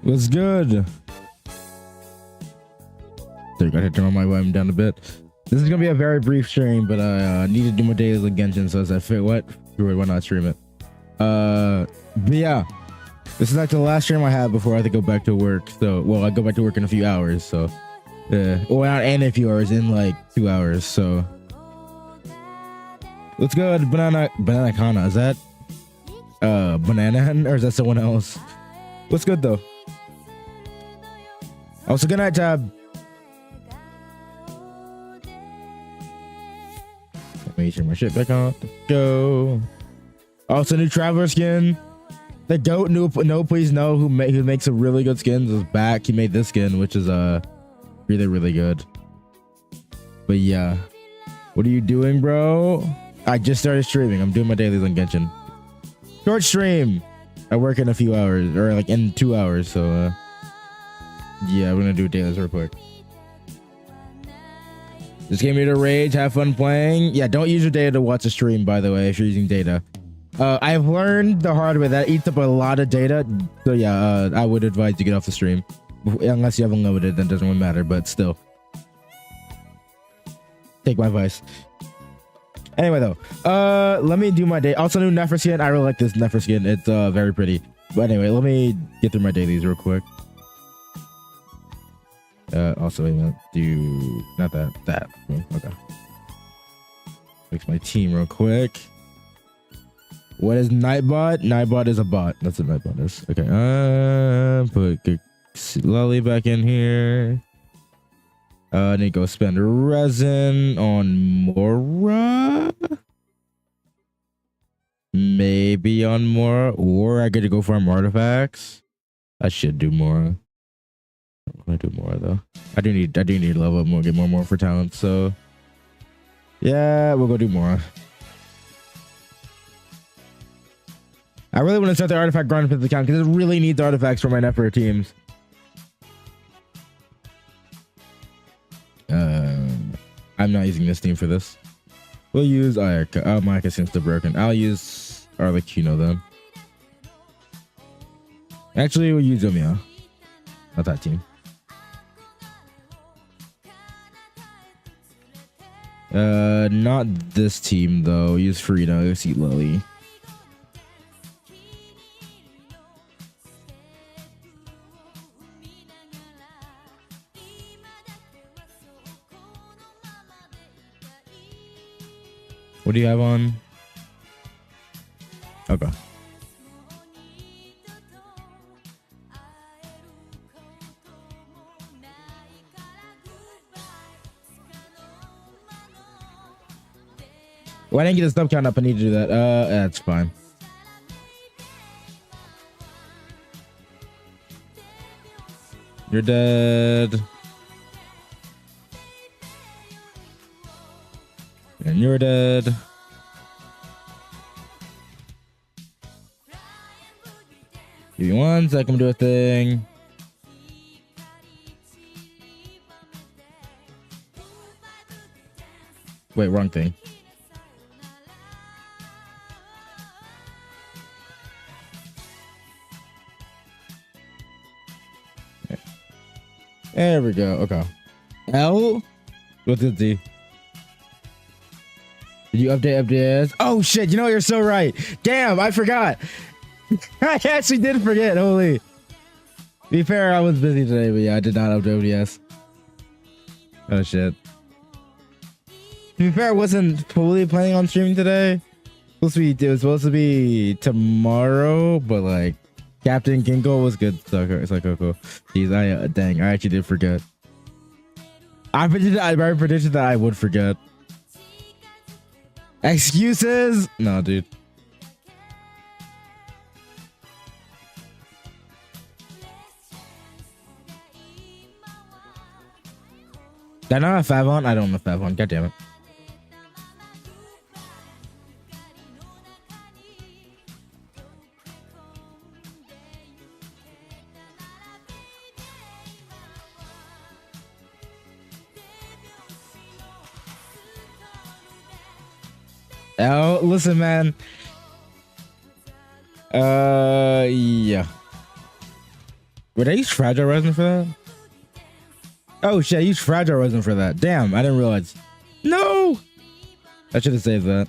What's good? There, gotta turn my volume down a bit. This is gonna be a very brief stream, but I need to do my dailies with Genshin, so I said, fit what? Why not stream it? But yeah, this is like the last stream I have before I have to go back to work. So, well, I go back to work in a few hours. So, well, not in a few hours, in like 2 hours. So, let's go. Banana Kana. Is that Banana or is that someone else? What's good though? Also, good night, Tab. Let me turn my shit back on. Go. Also, new Traveler skin. The goat no please know who makes a really good skins is back. He made this skin, which is really good. But yeah, what are you doing, bro? I just started streaming. I'm doing my dailies on Genshin. Short stream. I work in a few hours, or like in 2 hours. So yeah, we're gonna do dailies real quick. Just came here to rage, have fun playing. Yeah, don't use your data to watch a stream, by the way, if you're using data. I've learned the hard way that eats up a lot of data. So yeah, I would advise you get off the stream. Unless you have unlimited, then it doesn't really matter, but still. Take my advice. Anyway though, let me do my day. Also new NEFER skin. I really like this NEFER skin. It's very pretty. But anyway, let me get through my dailies real quick. Also wait a minute. Do not that. Okay. Fix my team real quick. What is Nightbot? Nightbot is a bot. That's what Nightbot is. Okay. Put Lolly back in here. I need to go spend resin on Mora. Maybe on Mora. Or I get to go farm artifacts. I should do Mora. I'm gonna do Mora though. I do need to level up more, get more for talent. So yeah, we'll go do Mora. I really want to start the artifact grind for the account because it really needs artifacts for my NEFER teams. I'm not using this team for this. We'll use Ayaka. Oh, my Ayaka seems still broken. I'll use Arlecchino then. Actually, we'll use Zoomia. Not that team. Not this team though. Use Frida. Let's eat Lily. What do you have on? Okay. Well, I didn't get the stub count up. I need to do that. That's fine. You're dead. And you're dead. Give me 1 second to do a thing. Wait, wrong thing. There we go. Okay. L? What's it D? Did you update FDS? Oh shit, you know, you're so right. Damn, I forgot. I actually did forget. Holy. To be fair, I was busy today, but yeah, I did not update FDS. Oh shit. To be fair, I wasn't fully planning on streaming today. It was supposed to be tomorrow, but like Captain Kinkle was good. So it's like, oh cool. Jeez, dang, I actually did forget. I predicted that I would forget. Excuses? No, dude. Did I not have Fav on? I don't have Fav on. God damn it. Oh, listen, man. Yeah. Wait, I used fragile resin for that? Oh shit, I used fragile resin for that. Damn, I didn't realize. No! I should have saved that.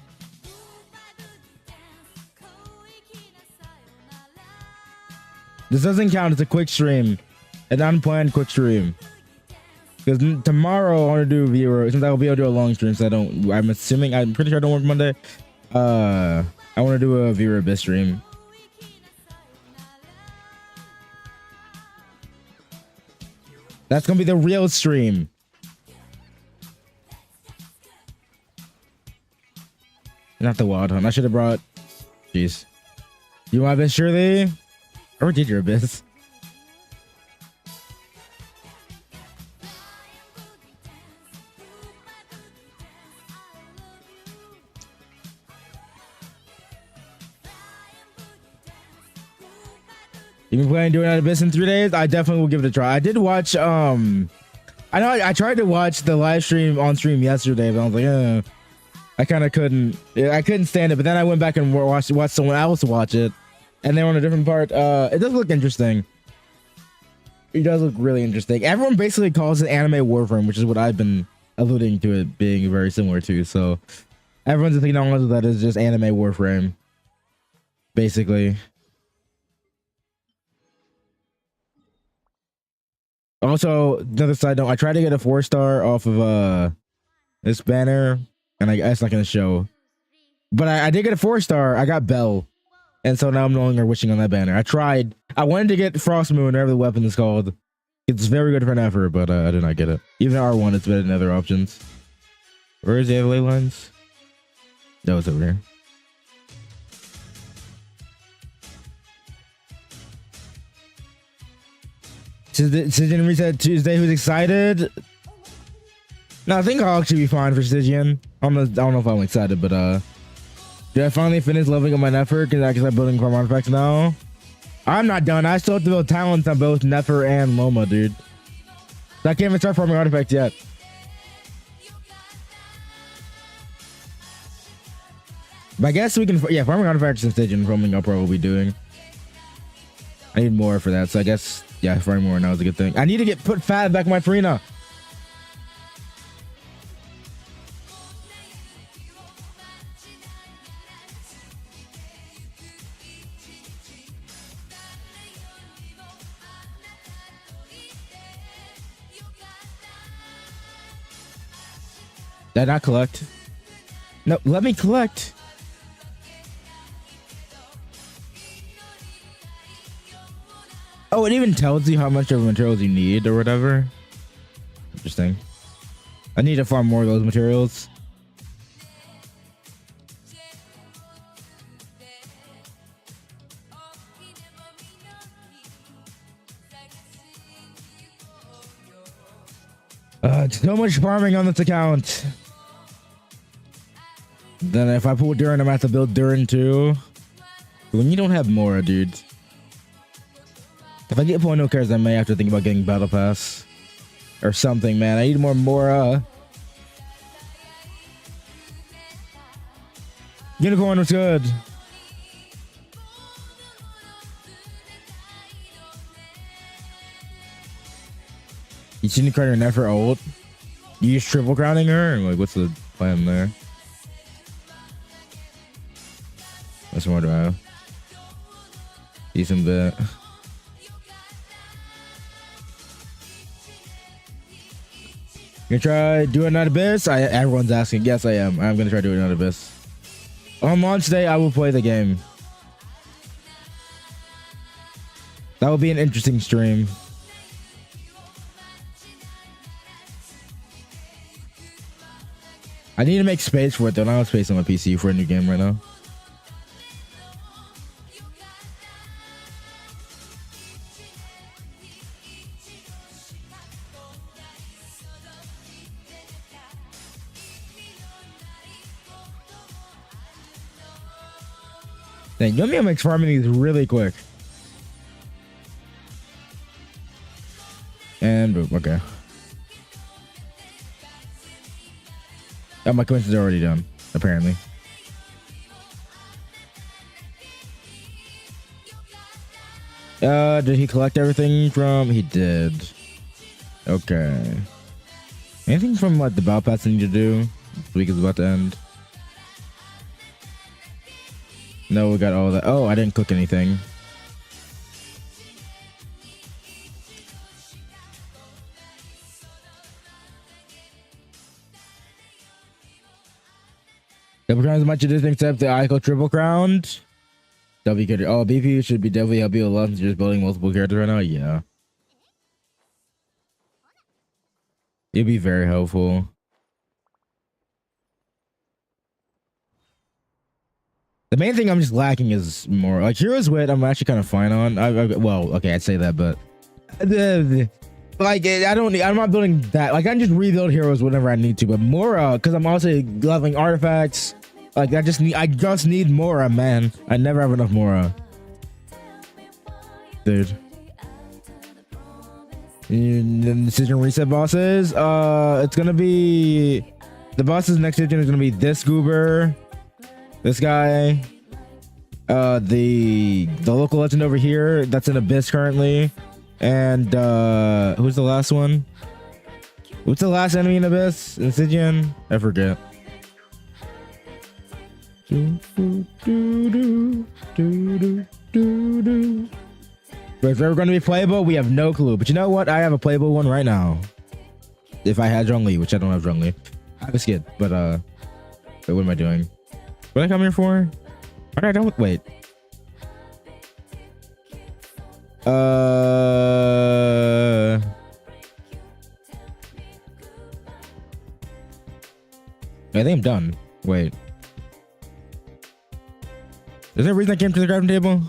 This doesn't count as a quick stream. An unplanned quick stream. Because tomorrow I want to do a viewer. Since I'll be able to do a long stream, so I'm pretty sure I don't work Monday. I want to do a viewer abyss stream. That's gonna be the real stream. Not the wild hunt. I should have brought. Jeez. You want abyss, Shirley? Or did your abyss? You've been planning doing that abyss in 3 days? I definitely will give it a try. I did watch I know I tried to watch the live stream on stream yesterday, but I was like, I kind of couldn't. I couldn't stand it. But then I went back and watched someone else watch it, and they were on a different part. It does look interesting. It does look really interesting. Everyone basically calls it anime Warframe, which is what I've been alluding to it being very similar to. So everyone's thinking that is just anime Warframe, basically. Also, another side note, I tried to get a 4-star off of this banner, and it's not gonna show. But I did get a 4-star. I got Bell, and so now I'm no longer wishing on that banner. I tried. I wanted to get Frost Moon, whatever the weapon is called. It's very good for NEFER, but I did not get it. Even R1, it's better than other options. Where is the other ley lines? No, it's over here. Sijian reset Tuesday. Who's excited? No, I think I'll actually be fine for Sijian. I don't know if I'm excited, but did I finally finish leveling up my NEFER? Because I'm building farm artifacts now. I'm not done. I still have to build talents on both NEFER and Loma, dude. So I can't even start farming artifacts yet. But I guess we can, yeah, farming artifacts and Sijian farming I'll probably be doing. I need more for that, so I guess, yeah, farming more now is a good thing. I need to put fat back in my Farina. Did I not collect? No, let me collect. Oh, it even tells you how much of materials you need or whatever. Interesting. I need to farm more of those materials. So much farming on this account. Then if I pull Durin, I'm gonna have to build Durin too. When you don't have Mora, dude. If I get point no cares, I may have to think about getting Battle Pass. Or something, man. I need more Mora. Unicorn was good. You seen the card in NEFER ult? You use triple crowning her? Like, what's the plan there? What's more do I have? Decent bit. You gonna try doing Night Abyss? Everyone's asking. Yes, I am. I'm gonna try doing Night Abyss. On launch day, I will play the game. That will be an interesting stream. I need to make space for it though. I don't have space on my PC for a new game right now. Dang, Yummy makes farming these really quick. And boom, okay. Oh, my quest is already done, apparently. Did he collect everything from? He did. Okay. Anything from like the battle pass I need to do? This week is about to end. No, we got all that. Oh, I didn't cook anything. Double crown as much as this except the Ico triple crowned. W character. Oh, BP should be definitely help you a lot since you're just building multiple characters right now. Yeah. It'd be very helpful. The main thing I'm just lacking is more like Hero's Wit. I'm actually kind of fine on. Well, okay, I'd say that, but like I'm not building that. Like I can just rebuild heroes whenever I need to. But Mora, because I'm also leveling artifacts. Like I just need Mora, man. I never have enough Mora, dude. And then decision reset bosses. It's gonna be the bosses next decision is gonna be this goober, this guy, the local legend over here that's in Abyss currently, and who's the last one? What's the last enemy in Abyss? Insidian? I forget. But if we're going to be playable, we have no clue. But you know what? I have a playable one right now. If I had Zhongli, which I don't have Zhongli. I have a skid, but what am I doing? What did I come here for? I don't wait. I think I'm done. Wait. Is there a reason I came to the crafting table?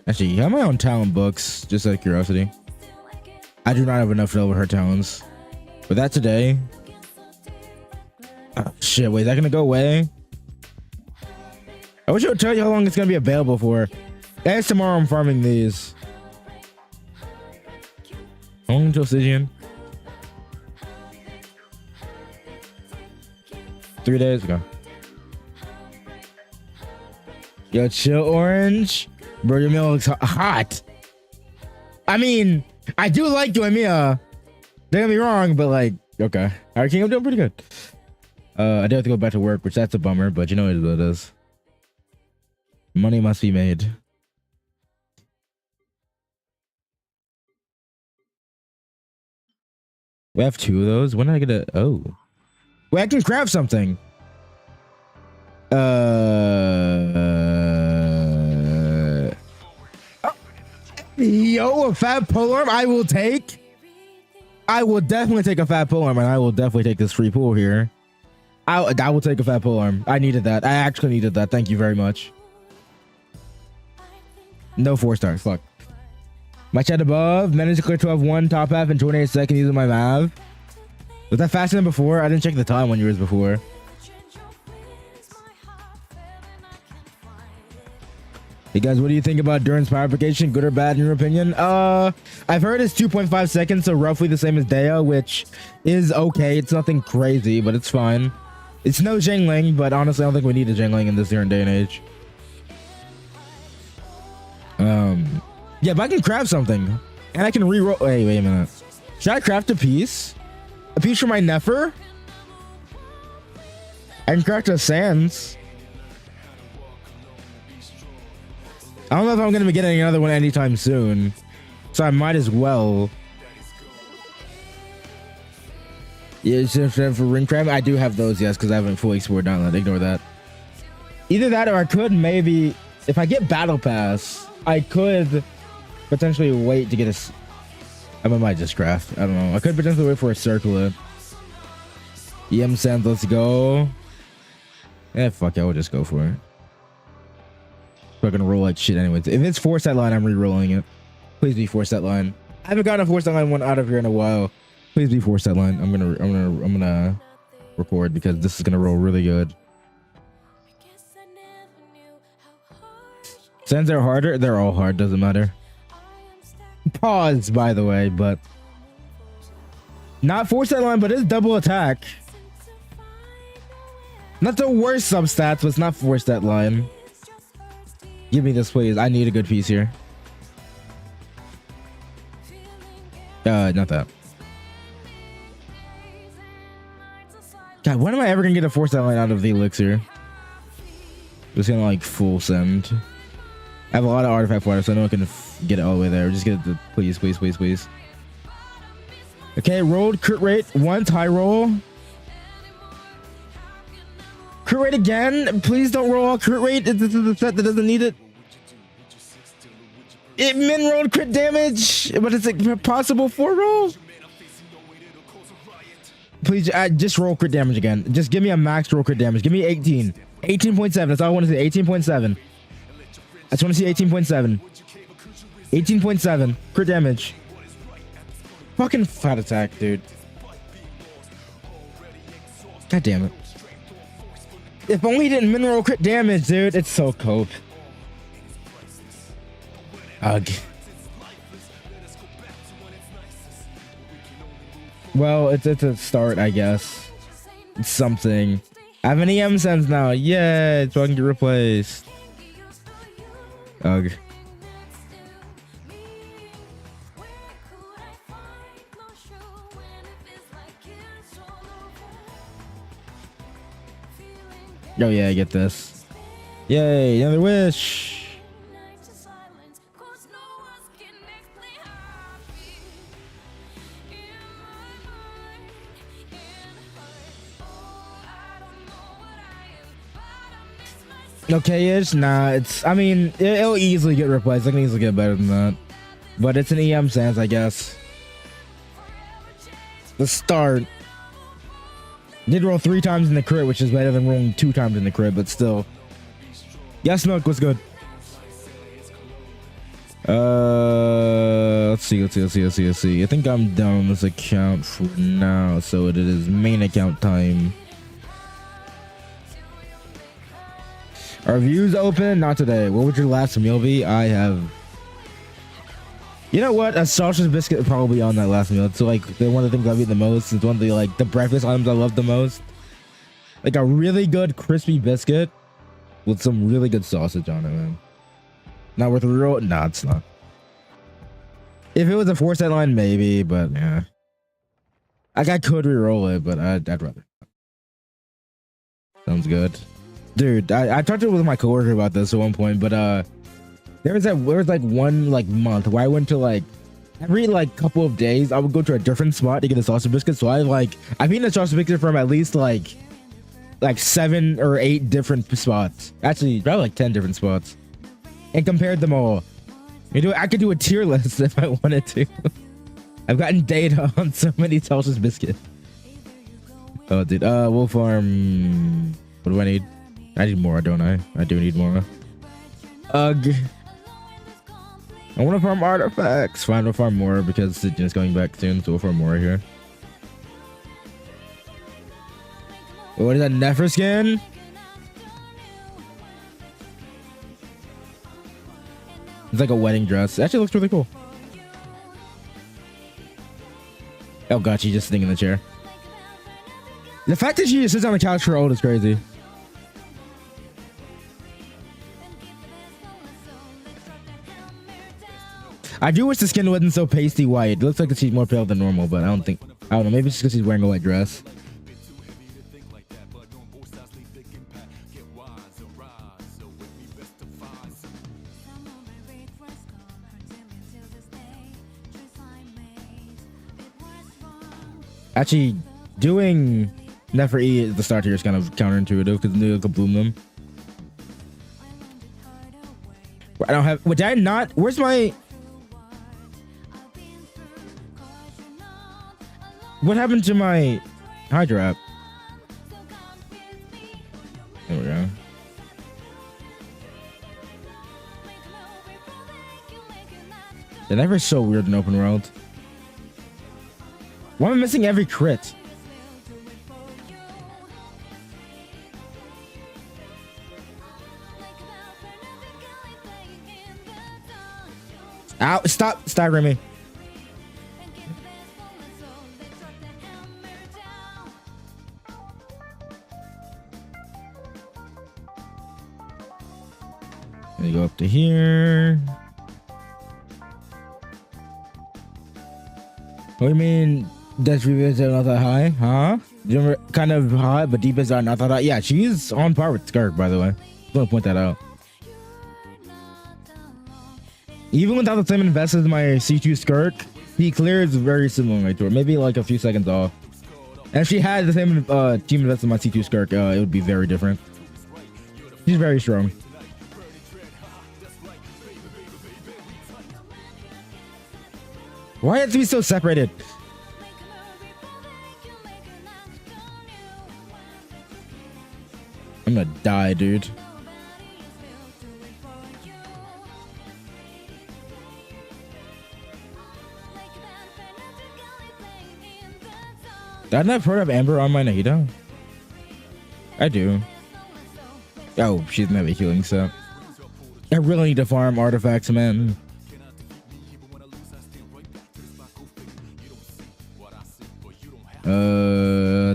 Actually, you have my own talent books, just out of curiosity. I do not have enough to level her talents. But that today. Oh, shit, wait, is that gonna go away? I wish I would tell you how long it's gonna be available for. Guys, tomorrow I'm farming these. How long until Stygian? 3 days ago. Yo, chill, Orange. Bro, your meal looks hot. I mean, I do like you, Mia. Don't get me wrong, but like, okay. All right, King, I'm doing pretty good. I do have to go back to work, which that's a bummer, but you know what it is. Money must be made. We have 2 of those. When did I get a... Oh. Wait, I can craft something. Yo, a fat polearm I will take. I will definitely take a fat polearm, and I will definitely take this free pool here. I will take a fat polearm. I needed that. I actually needed that. Thank you very much. No 4-star. Fuck. My chat above. Managed to clear 12-1 top half in 28 seconds using my Mav. Was that faster than before? I didn't check the time 1 year before. Hey guys, what do you think about Duran's power application? Good or bad in your opinion? I've heard it's 2.5 seconds, so roughly the same as Dea, which is okay. It's nothing crazy, but it's fine. It's no Zhengling, but honestly, I don't think we need a Zhengling in this current day and age. Yeah, but I can craft something, and I can re-roll. Wait a minute. Should I craft a piece? A piece for my NEFER? I can craft a Sans. I don't know if I'm going to be getting another one anytime soon, so I might as well. Yeah, for ring cram, I do have those, yes, because I haven't fully explored Downland. Ignore that. Either that, or I could maybe, if I get Battle Pass, I could potentially wait to get a... I might just craft. I don't know. I could potentially wait for a circlet. EM Sans, let's go. Eh, fuck it, I will just go for it. I'm gonna roll like shit anyways. If it's 4-set line, I'm re-rolling it. Please be 4-set line. I haven't gotten a 4-set line one out of here in a while. Please be 4-set line. I'm gonna record because this is gonna roll really good. Since they're harder, they're all hard. Doesn't matter. Pause, by the way, but Not force that line, but it's double attack. Not the worst substats, but it's not force that line. Give me this, please. I need a good piece here. Not that. God, when am I ever gonna get a force that line out of the elixir? Just gonna like full send. I have a lot of artifact water, so I know I can get it all the way there. Just get it, please, please, please, please. Okay, rolled crit rate once, high roll. Crit rate again. Please don't roll all crit rate. This is the set that doesn't need it. It min rolled crit damage, but it's a possible 4 roll. Please just roll crit damage again. Just give me a max roll crit damage. Give me 18. 18.7. That's all I want to see. 18.7. I just want to see 18.7. 18.7. Crit damage. Fucking fat attack, dude. God damn it. If only he didn't mineral crit damage, dude. It's so cope. Ugh. Well, it's a start, I guess. It's something. I have an EM sense now. Yeah, so I can get replaced. Ugh. Oh yeah, I get this. Yay, another wish. Okay-ish? Nah, it's, I mean, it'll easily get replaced. I can easily get better than that. But it's an EM sense, I guess. The start. Did roll 3 times in the crit, which is better than rolling 2 times in the crit, but still. Yes, Nook, what's good? Let's see. I think I'm done on this account for now, so it is main account time. Are views open? Not today. What would your last meal be? I have... You know what? A sausage biscuit would probably be on that last meal. It's like one of the things I've eaten the most. It's one of the like the breakfast items I love the most. Like a really good crispy biscuit with some really good sausage on it, man. Not worth a reroll? Nah, it's not. If it was a 4-set line, maybe, but yeah. Like I could reroll it, but I'd rather. Sounds good. Dude, I talked with my coworker about this at one point, but there was like one like month where I went to like every like couple of days I would go to a different spot to get a sausage biscuit. So I've eaten a sausage biscuit from at least like 7 or 8 different spots. Actually, probably like 10 different spots, and compared them all. I could do a tier list if I wanted to. I've gotten data on so many sausage biscuits. Oh, dude. Wolf farm. What do I need? I need more, don't I? I do need more. Ugh. I want to farm artifacts. Fine, we'll farm more because it's going back soon, so we'll farm more here. What is that NEFER skin? It's like a wedding dress. It actually looks really cool. Oh god, she's just sitting in the chair. The fact that she just sits on the couch for old is crazy. I do wish the skin wasn't so pasty white. It looks like she's more pale than normal, but I don't know. Maybe it's just because she's wearing a white dress. Actually, doing NEFER E at the start here is kind of counterintuitive because you can bloom them. I don't have. Did I not? Where's my? What happened to my Hydra app? There we go. The NEFER is so weird in open world. Why am I missing every crit? Ow, stop staggering me. to here. What do you mean? That's reviews are not that high, huh? Kind of high, but deepest are not that high. Yeah, she's on par with Skirk, by the way. Just want to point that out. Even without the same investments in my C2 Skirk, the clear is very similar to her. Maybe like a few seconds off. And if she had the same team investment in my C2 Skirk, it would be very different. She's very strong. Why have to be so separated? I'm gonna die, dude. Didn't I have heard of Amber on my Nahida? I do. Oh, she's gonna have a healing set. I really need to farm artifacts, man.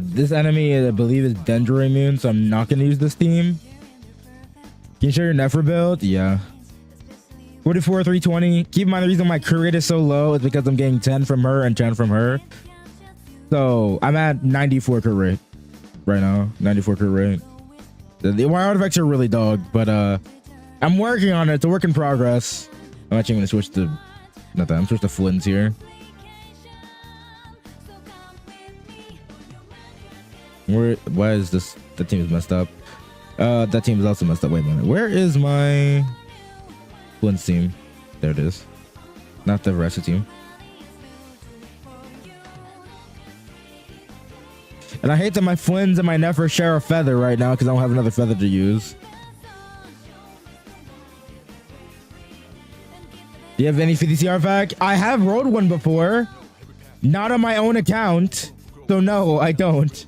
This enemy, I believe, is Dendro immune, so I'm not gonna use this team. Can you show your NEFER build? Yeah. 44, 320. Keep in mind the reason my crit rate is so low is because I'm getting 10 from her and 10 from her. So I'm at 94 crit rate right now. 94 crit rate. My artifacts are really dog, but I'm working on it. It's a work in progress. I'm actually gonna switch to not that. I'm switch to Flynn's here. Why is this? That team is messed up. That team is also messed up. Wait a minute. Where is my Flynn's team? There it is. Not the rest of the team. And I hate that my Flynn's and my NEFER share a feather right now because I don't have another feather to use. Do you have any 50C artifact? I have rolled one before. Not on my own account. So no, I don't.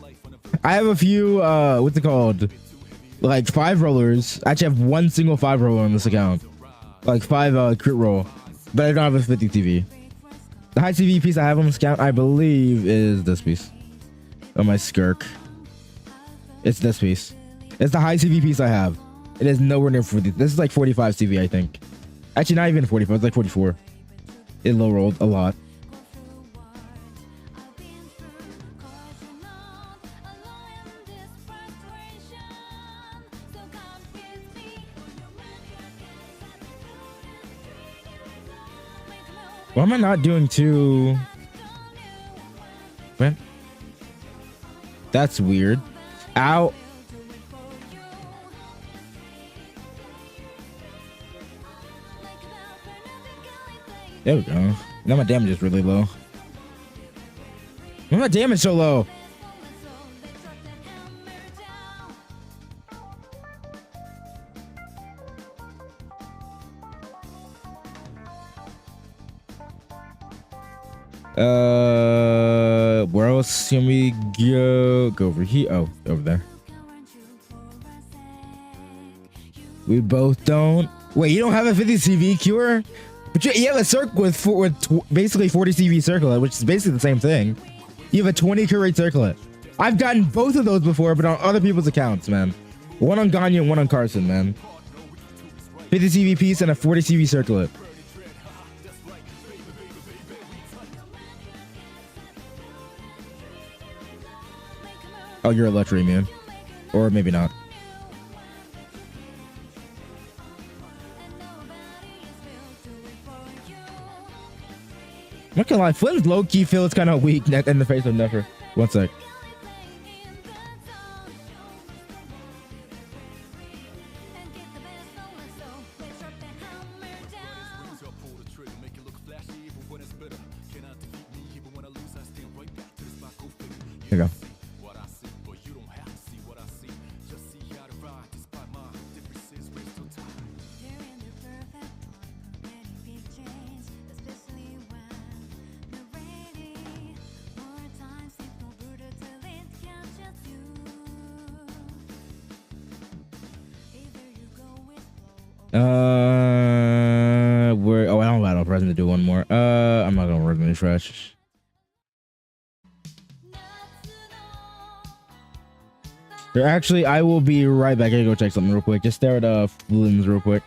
I have a few, what's it called? Like 5 rollers. I actually have one single 5 roller on this account. Like 5 crit roll. But I don't have a 50 TV. The high CV piece I have on this account, I believe, is this piece. On my Skirk. It's this piece. It's the high CV piece I have. It is nowhere near 40. This is like 45 CV, I think. Actually, not even 45. It's like 44. It low rolled a lot. Why am I not doing 2? What? That's weird. Ow. There we go. Now my damage is really low. Why my damage so low? Where else can we go? Go over here. Oh, over there. We both don't. Wait, you don't have a 50 CV cure? But you have a circle with basically 40 CV circlet, which is basically the same thing. You have a 20 cure rate circlet. I've gotten both of those before, but on other people's accounts, man. One on Gagne and one on Carson, man. 50 CV piece and a 40 CV circlet. Oh, you're a Electro immune. Or maybe not. I'm not gonna lie, Flynn's low-key feels kind of weak in the face of NEFER. One sec. Here we go. Oh, I don't have a present to do one more. I'm not gonna work refresh. Actually, I will be right back. I gotta go check something real quick. Just stare at Flynn's real quick.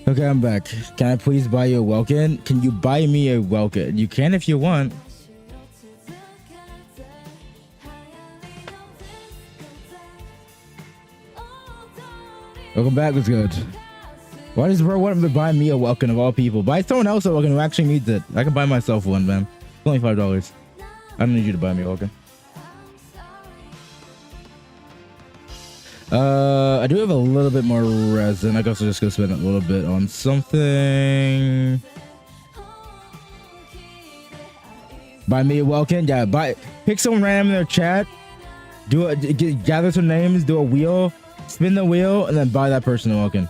Okay, I'm back. Can I please buy you a Welkin? Can you buy me a Welkin? You can if you want. Welcome back. What's good? Why does bro want to buy me a Welkin of all people? Buy someone else a Welkin who actually needs it. I can buy myself one, man. It's only $5. I don't need you to buy me a Welkin. I do have a little bit more resin. I guess I'll just go spend a little bit on something. Buy me a Welkin. Yeah, pick someone random in their chat. Gather some names. Do a wheel. Spin the wheel and then buy that person a Welkin.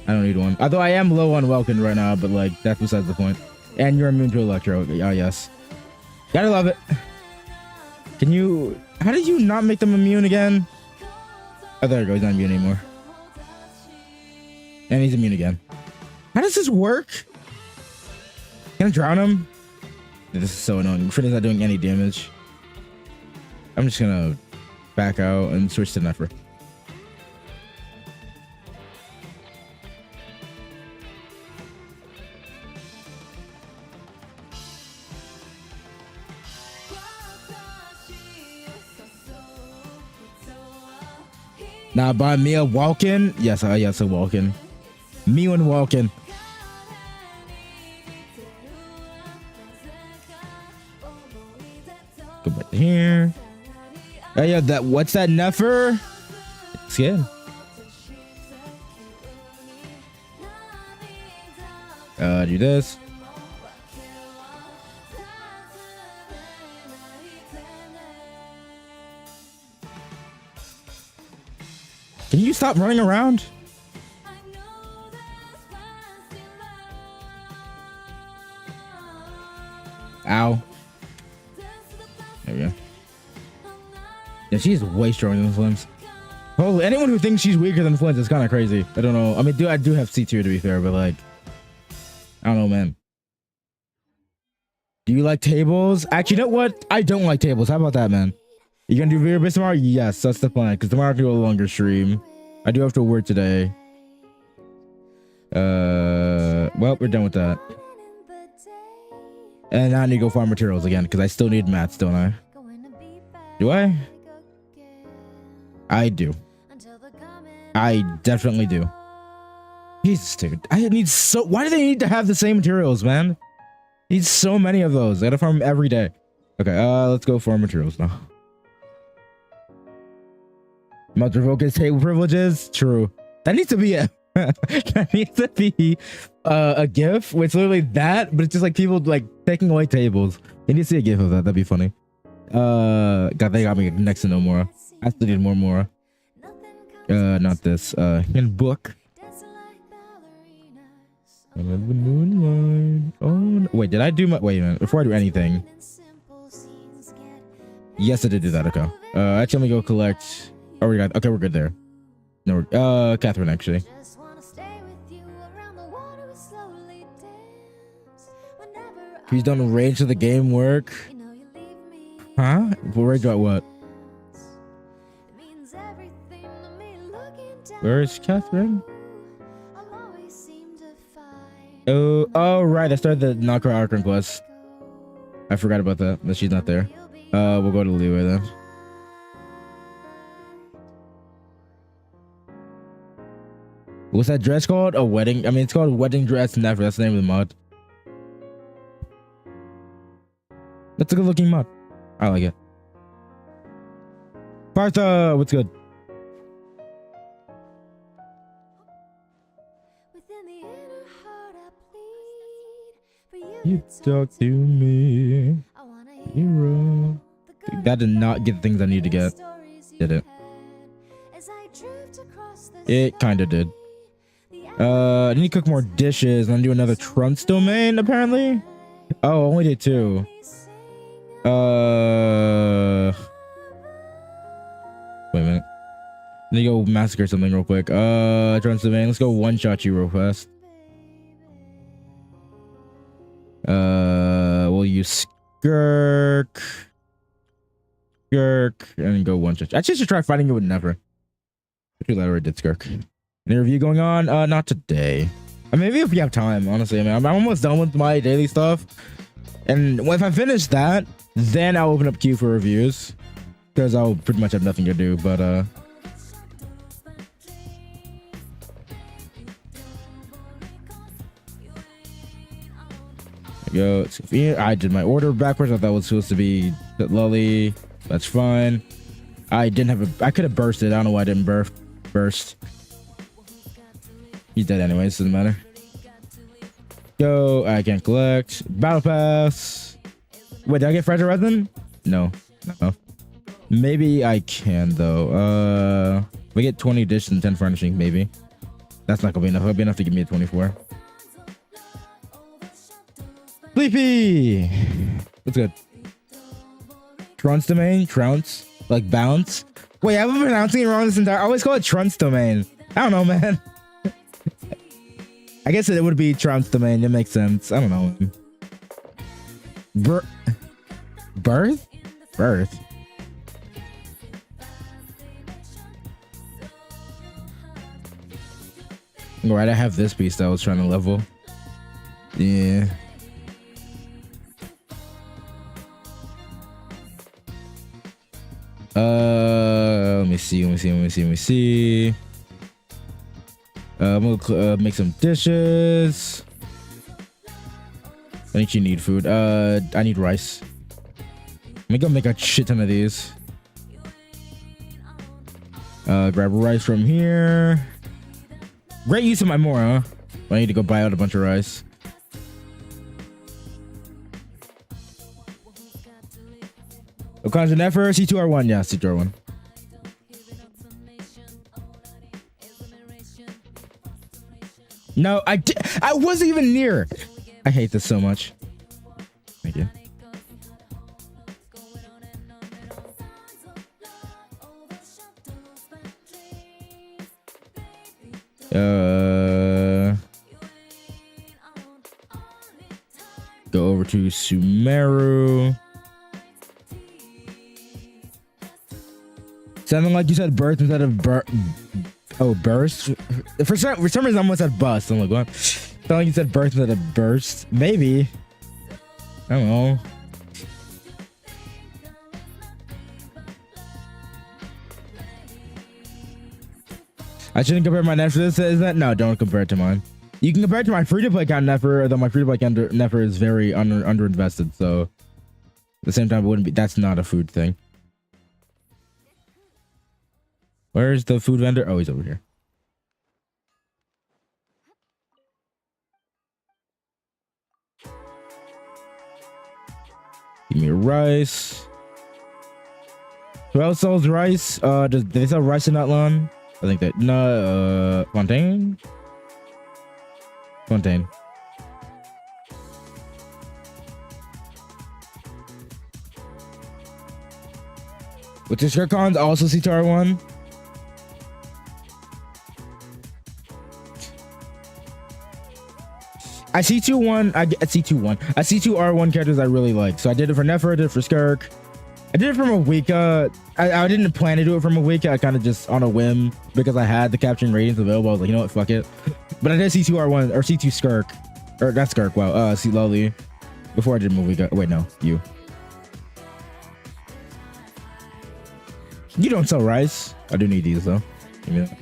I don't need one. Although I am low on Welkin right now, but like that's besides the point. And you're immune to Electro. Yes. Gotta love it. Can you? How did you not make them immune again? Oh, there we go. He's not immune anymore. And he's immune again. How does this work? Can I drown him? This is so annoying. Freddy's not doing any damage. I'm just gonna back out and switch to NEFER. Now buy me a Welkin. Yes, a Welkin. Me and Welkin. Go back here. Oh yeah, what's that NEFER? It's good. Do this. Can you stop running around? Ow. There we go. Yeah, she's way stronger than Flims. Holy, anyone who thinks she's weaker than Flims is kind of crazy. I don't know. I mean, I do have C tier to be fair, but like, I don't know, man. Do you like tables? Actually, you know what? I don't like tables. How about that, man? You gonna do video bits tomorrow? Yes, that's the plan. Because tomorrow I have to do a longer stream. I do have to work today. Well, we're done with that. And now I need to go farm materials again because I still need mats, don't I? Do I? I do. I definitely do. Jesus, dude. I need so. Why do they need to have the same materials, man? Need so many of those. I gotta farm every day. Okay, let's go farm materials now. Must revoke his table privileges. True. That needs to be a that needs to be a GIF. It's literally that, but it's just like people like taking away tables. You need to see a GIF of that. That'd be funny. God, they got me next to no more. I still need more. Not this. In book. Under the moonlight. Oh no. Wait, did I do my? Wait a minute. Before I do anything. Yes, I did do that. Okay. Actually, let me go collect. Oh, we got. Okay, we're good there. No, Catherine actually. He's done rage to the game work. Huh? Well, rage about what? Where is Catherine? Oh, right. I started the knock her Archon quest. I forgot about that. But she's not there. We'll go to Leeway then. What's that dress called? A wedding? I mean, it's called Wedding Dress NEFER. That's the name of the mod. That's a good looking mod. I like it. Partha, what's good? You talk to me, hero. That did not get the things I need to get. Did it? It kind of did. I need to cook more dishes and then do another Trunts domain, apparently. Oh, I only did 2. Wait a minute. Let me go massacre something real quick. Trunts domain. Let's go one-shot you real fast. We'll use Skirk. Skirk. And go one touch. Actually, I should try fighting it with NEFER. I feel like I already did Skirk. Any review going on? Not today. Maybe if we have time, honestly. I mean, I'm almost done with my daily stuff. And if I finish that, then I'll open up queue for reviews. Because I'll pretty much have nothing to do, but go. I did my order backwards. I thought it was supposed to be Lully. That's fine. I didn't have I could have bursted. I don't know why I didn't burst. He's dead anyways, doesn't matter. Go. I can't collect. Battle pass. Wait, did I get fragile resin? No. No. Maybe I can though. We get 20 dishes and 10 furnishing, maybe. That's not gonna be enough. It'll be enough to give me a 24. Sleepy! What's good? Trunce domain? Trounce? Like bounce? Wait, I've been pronouncing it wrong this entire. I always call it Trunce domain. I don't know, man. I guess it would be Trounce domain. It makes sense. I don't know. Birth? Birth. Alright, I have this piece that I was trying to level. Yeah. Let me see. I'm gonna make some dishes. I think you need food. I need rice. Let me go make a shit ton of these. Grab rice from here. Great use of my Mora. I need to go buy out a bunch of rice. Okanja NEFER, C2R1. Yeah, C2R1. No, I wasn't even near. I hate this so much. Thank you. Go over to Sumeru. Sounding like you said birth instead of burst. For some reason, I almost said bust. I'm like, what? Sounding like you said birth instead of burst. Maybe. I don't know. I shouldn't compare my NEFER to this, is that? No, don't compare it to mine. You can compare it to my free-to-play account NEFER, though my free-to-play account NEFER is very underinvested, so at the same time, it wouldn't be. That's not a food thing. Where's the food vendor? Oh, he's over here. Give me rice. Who else sells rice? Do they sell rice in that lawn? I think that no. Fontaine. With your cons also CTR1. I see two R1 characters I really like. So I did it for NEFER, I did it for Skirk. I did it from a week. I didn't plan to do it from a week. I kind of just on a whim because I had the capturing ratings available. I was like, you know what, fuck it. But I did C2 R1 or C2 Skirk. Or not Skirk, wow. C Lully. Before I did movie. Wait, no, you. You don't sell rice. I do need these though. Give me that.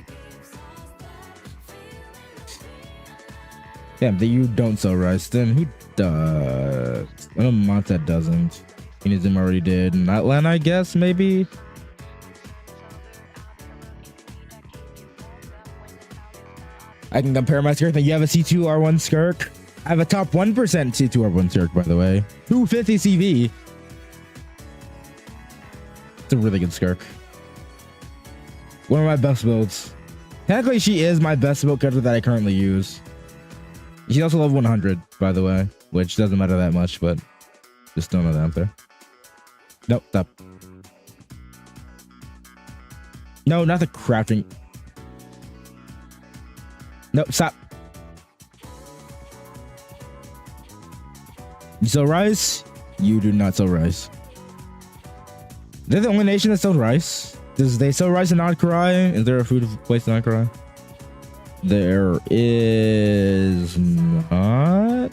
Damn, that you don't sell rice. Then who does? I know Montet doesn't. Inazim already did. Nightland, I guess, maybe. I can compare my Skirk. You have a C2 R1 Skirk. I have a top 1% C2 R1 Skirk, by the way. 250 CV. It's a really good Skirk. One of my best builds. Technically, she is my best build character that I currently use. She's also level 100, by the way, which doesn't matter that much, but just don't know that out there. Nope, stop. No, not the crafting. Nope, stop. You sell rice? You do not sell rice. They're the only nation that sells rice. Does they sell rice in Nagkarai? Is there a food place in Nagkarai? There is not.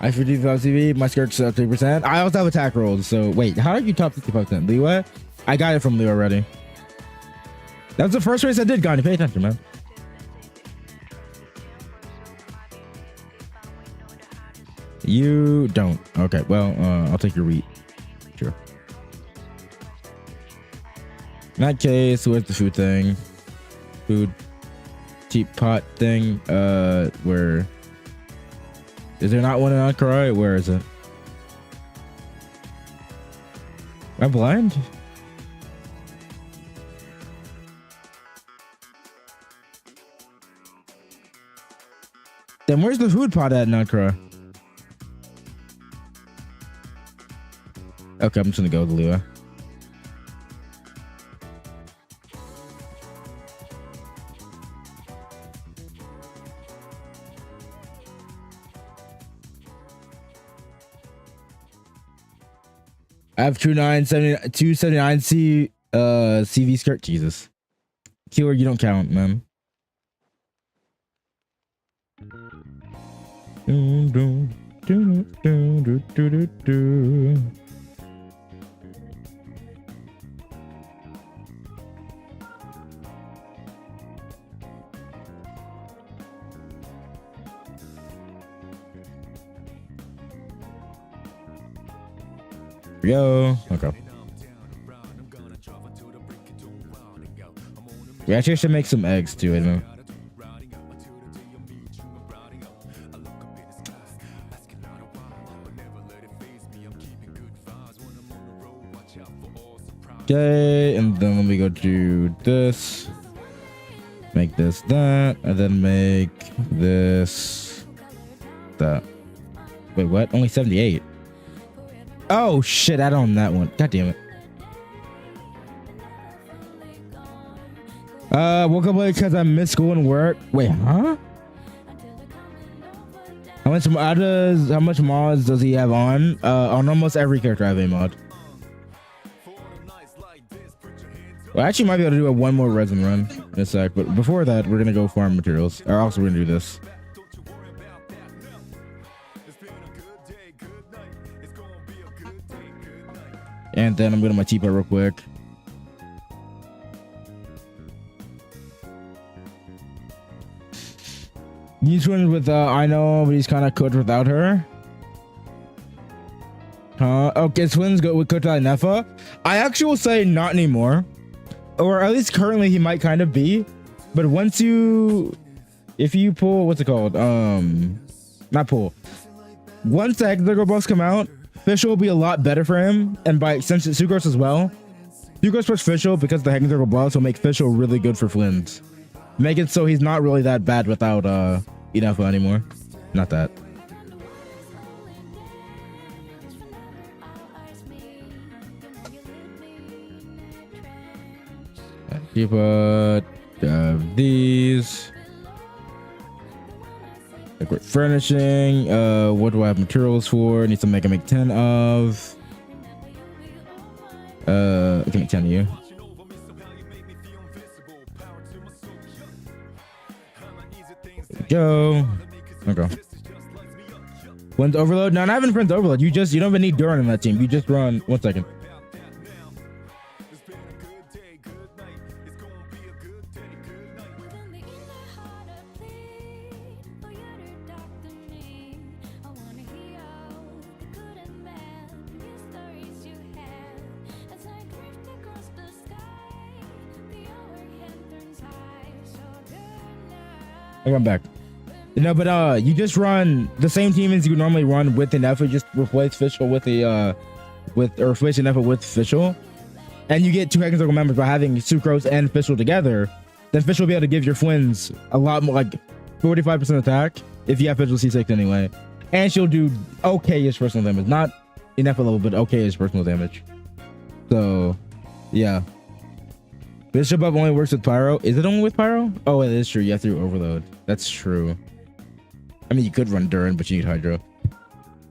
I 55 CV. My skirt's up 3%. I also have attack rolls. So wait, how did you top 55%? Leeway? I got it from Leo already. That was the first race I did, Gandhi. Pay attention, man. You don't. Okay, well, I'll take your wheat. Sure. In that case, where's the food thing? Food teapot thing. Where is there not one in Ankara? Where is it? Am I blind? Then where's the food pot at in Ankara? Okay, I'm just gonna go with Lua. I have 279 CV skirt. Jesus. Keyword, you don't count, man. We go. Okay. We actually should make some eggs too, I don't know. Okay, and then let me go do this. Make this that, and then make this that. Wait, what? Only 78. Oh shit, I don't own that one. God damn it. Woke up late because I missed school and work. Wait, huh? How much mods does he have on? On almost every character I have a mod. Well, I actually might be able to do one more resin run in a sec, but before that, we're gonna go farm materials. Or also we're gonna do this. And then I'm going to my teapot real quick. These ones with I know, but he's kind of cooked without her. Okay, twins go with cooked without NEFER. I actually will say not anymore, or at least currently he might kind of be. But once if you pull, what's it called? Not pull. Once the Hexagon buffs come out, Fischl will be a lot better for him, and by extension, Sucrose as well. Sucrose plus Fischl, because the Hexagon buffs will make Fischl really good for Flynn's. Make it so he's not really that bad without NEFER anymore. Not that. Keep these. Great furnishing. What do I have materials for? Need to make 10 of. I can make 10 of you. Go. Okay. When's overload? No, not even friends overload. You don't even need Duran in that team. You just run. 1 second. I'm back. No, but you just run the same team as you normally run with an NEFER. Just replace Fischl with replace an NEFER with Fischl, and you get 2 Hexagon members by having Sucrose and Fischl together. Then Fischl will be able to give your Flynn's a lot more, like 45% attack if you have Fischl C6 anyway, and she'll do okay-ish personal damage, not NEFER level, but okay-ish personal damage. So, yeah. Bishop up only works with Pyro. Is it only with Pyro? Oh, it is true. You have to do Overload. That's true. I mean, you could run Durin, but you need Hydro.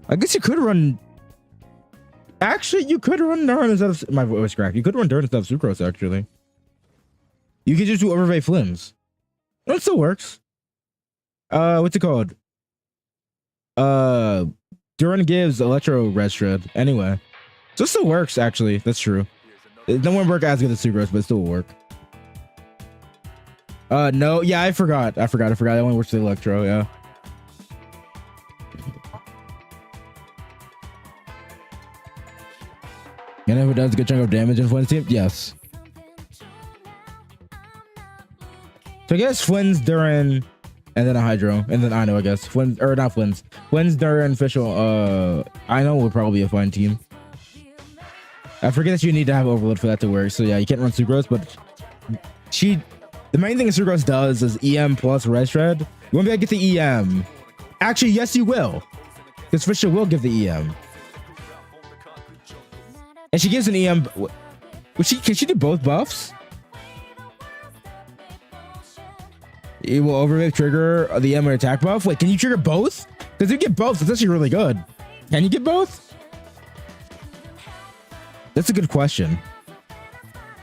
I guess you could run. Actually, you could run Durin instead of my voice crack. You could run Durin instead of Sucrose. Actually, you could just do Overweight Flims. That still works. What's it called? Durin gives Electro Red Shred anyway, so it still works. Actually, that's true. It won't work as good as Sucrose, but it still will work. No, yeah, I forgot. I only works the Electro. Yeah. And if it does a good chunk of damage in Flynn's team, yes. So I guess Flynn's, Durin, and then a Hydro, and then Ino, I guess. Flynn's, or not Flynn's. Flynn's, Durin, Fischl, Ino would probably be a fine team. I forget that you need to have Overload for that to work. So yeah, you can't run Sucrose, but the main thing Sucrose does is EM plus Red Shred. You won't be able to get the EM. Actually, yes, you will. Because Fischl will give the EM. And she gives an EM. Can she do both buffs? It will overweight trigger the EM and attack buff. Wait, can you trigger both? Because if you get both, it's actually really good. Can you get both? That's a good question.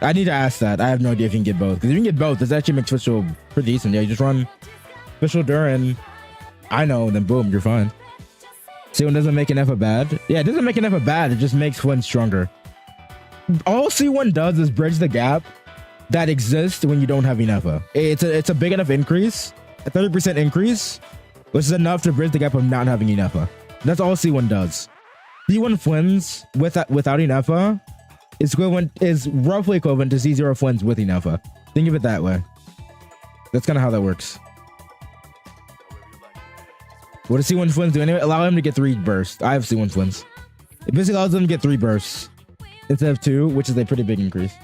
I need to ask that. I have no idea if you can get both. Because if you can get both, this actually makes Fischl pretty decent. Yeah, you just run Fischl, Durin, I know, then boom, you're fine. C1 doesn't make an NEFER bad. Yeah, it doesn't make an NEFER bad. It just makes Flynn stronger. All C1 does is bridge the gap that exists when you don't have NEFER. It's a big enough increase, a 30% increase, which is enough to bridge the gap of not having NEFER. That's all C1 does. C1 Flynn's without NEFER is roughly equivalent to C0 Flynn's with NEFER. Think of it that way. That's kind of how that works. What does C1 Flynn's do anyway? Allow him to get 3 bursts. I have C1 Flynn's. It basically allows them to get 3 bursts instead of 2, which is a pretty big increase.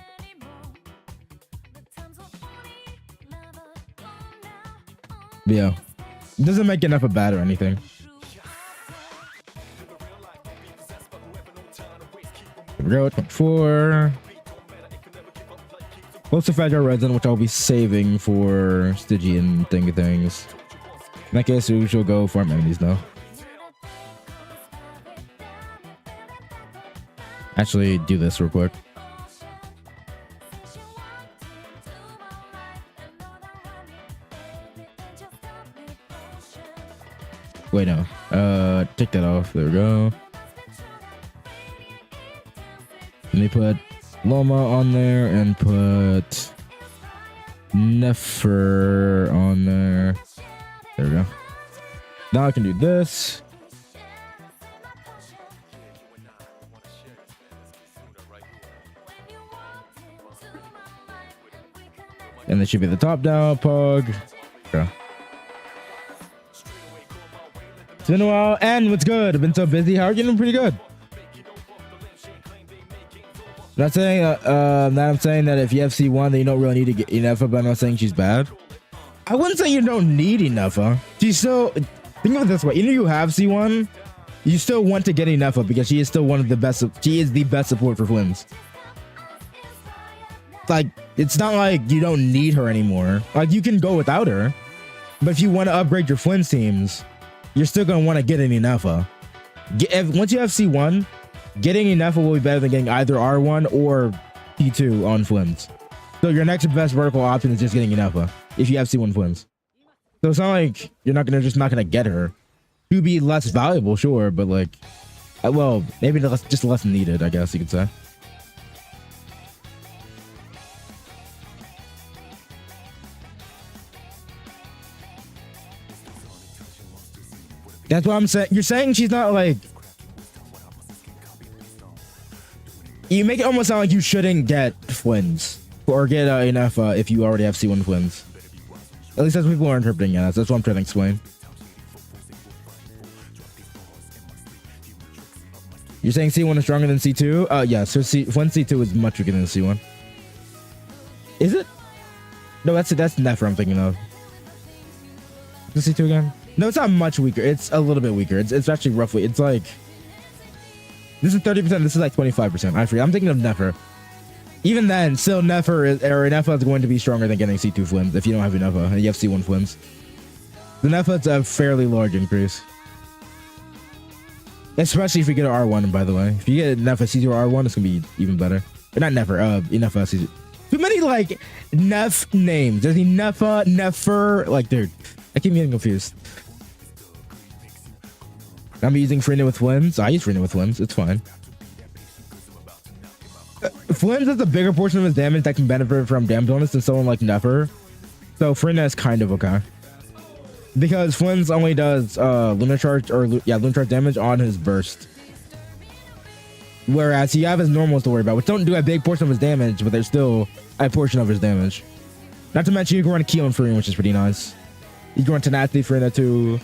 But yeah, it doesn't make enough a bad or anything. Here we go, 24. Close to Fragile Resin, which I'll be saving for Stygian things. In that case, we shall go farm enemies now. Actually, do this real quick. Wait, no. Take that off. There we go. Let me put Loma on there and put NEFER on there. There we go. Now I can do this. And this should be the top down pug. Okay. It's been a while, and what's good? I've been so busy. How are you getting? Pretty good. I'm not saying that I'm saying that if you have C1, then you don't really need to get NEFER, but I'm not saying she's bad. I wouldn't say you don't need NEFER. She's still, think of it this way, even if you have C1, you still want to get NEFER because she is still one of the best. She is the best support for Flims. Like, it's not like you don't need her anymore. Like, you can go without her, but if you want to upgrade your Flims teams, you're still going to want to get an NEFER. Once you have C1, getting NEFER will be better than getting either R1 or P2 on Flims. So your next best vertical option is just getting NEFER if you have C1 Flims. So it's not like you're not gonna get her. She'll be less valuable, sure, but like, well, maybe just less needed, I guess you could say. That's what I'm saying. You're saying she's not like. You make it almost sound like you shouldn't get Flims or get enough if you already have C1 Flims. At least that's what people are interpreting it as. That's what I'm trying to explain. You're saying C1 is stronger than C2? Yeah, so Flims C2 is much weaker than C1. Is it? No, that's NEFER I'm thinking of. Is it C2 again? No, it's not much weaker. It's a little bit weaker. It's actually roughly, it's like, this is 30%, this is like 25%. I forget. I'm thinking of NEFER. Even then, still NEFER is going to be stronger than getting C2 Flims if you don't have NEFER and you have C1 Flims. The NEFER's a fairly large increase. Especially if you get an R1, by the way. If you get NEFER C0 R1, it's gonna be even better. Or not NEFER, NEFER C0. Too many, like, Nef names. There's the NEFER, like, dude. I keep getting confused. I'm using Freenet with Flims. I use Freenet with Flims. It's fine. Flims has a bigger portion of his damage that can benefit from damage bonus than someone like NEFER. So Freenet is kind of okay. Because Flims only does Lunar Charge, or Lunar Charge damage on his burst. Whereas he have his normals to worry about, which don't do a big portion of his damage, but they're still a portion of his damage. Not to mention you can run Keel and Free, which is pretty nice. You can run Tenacity for that too.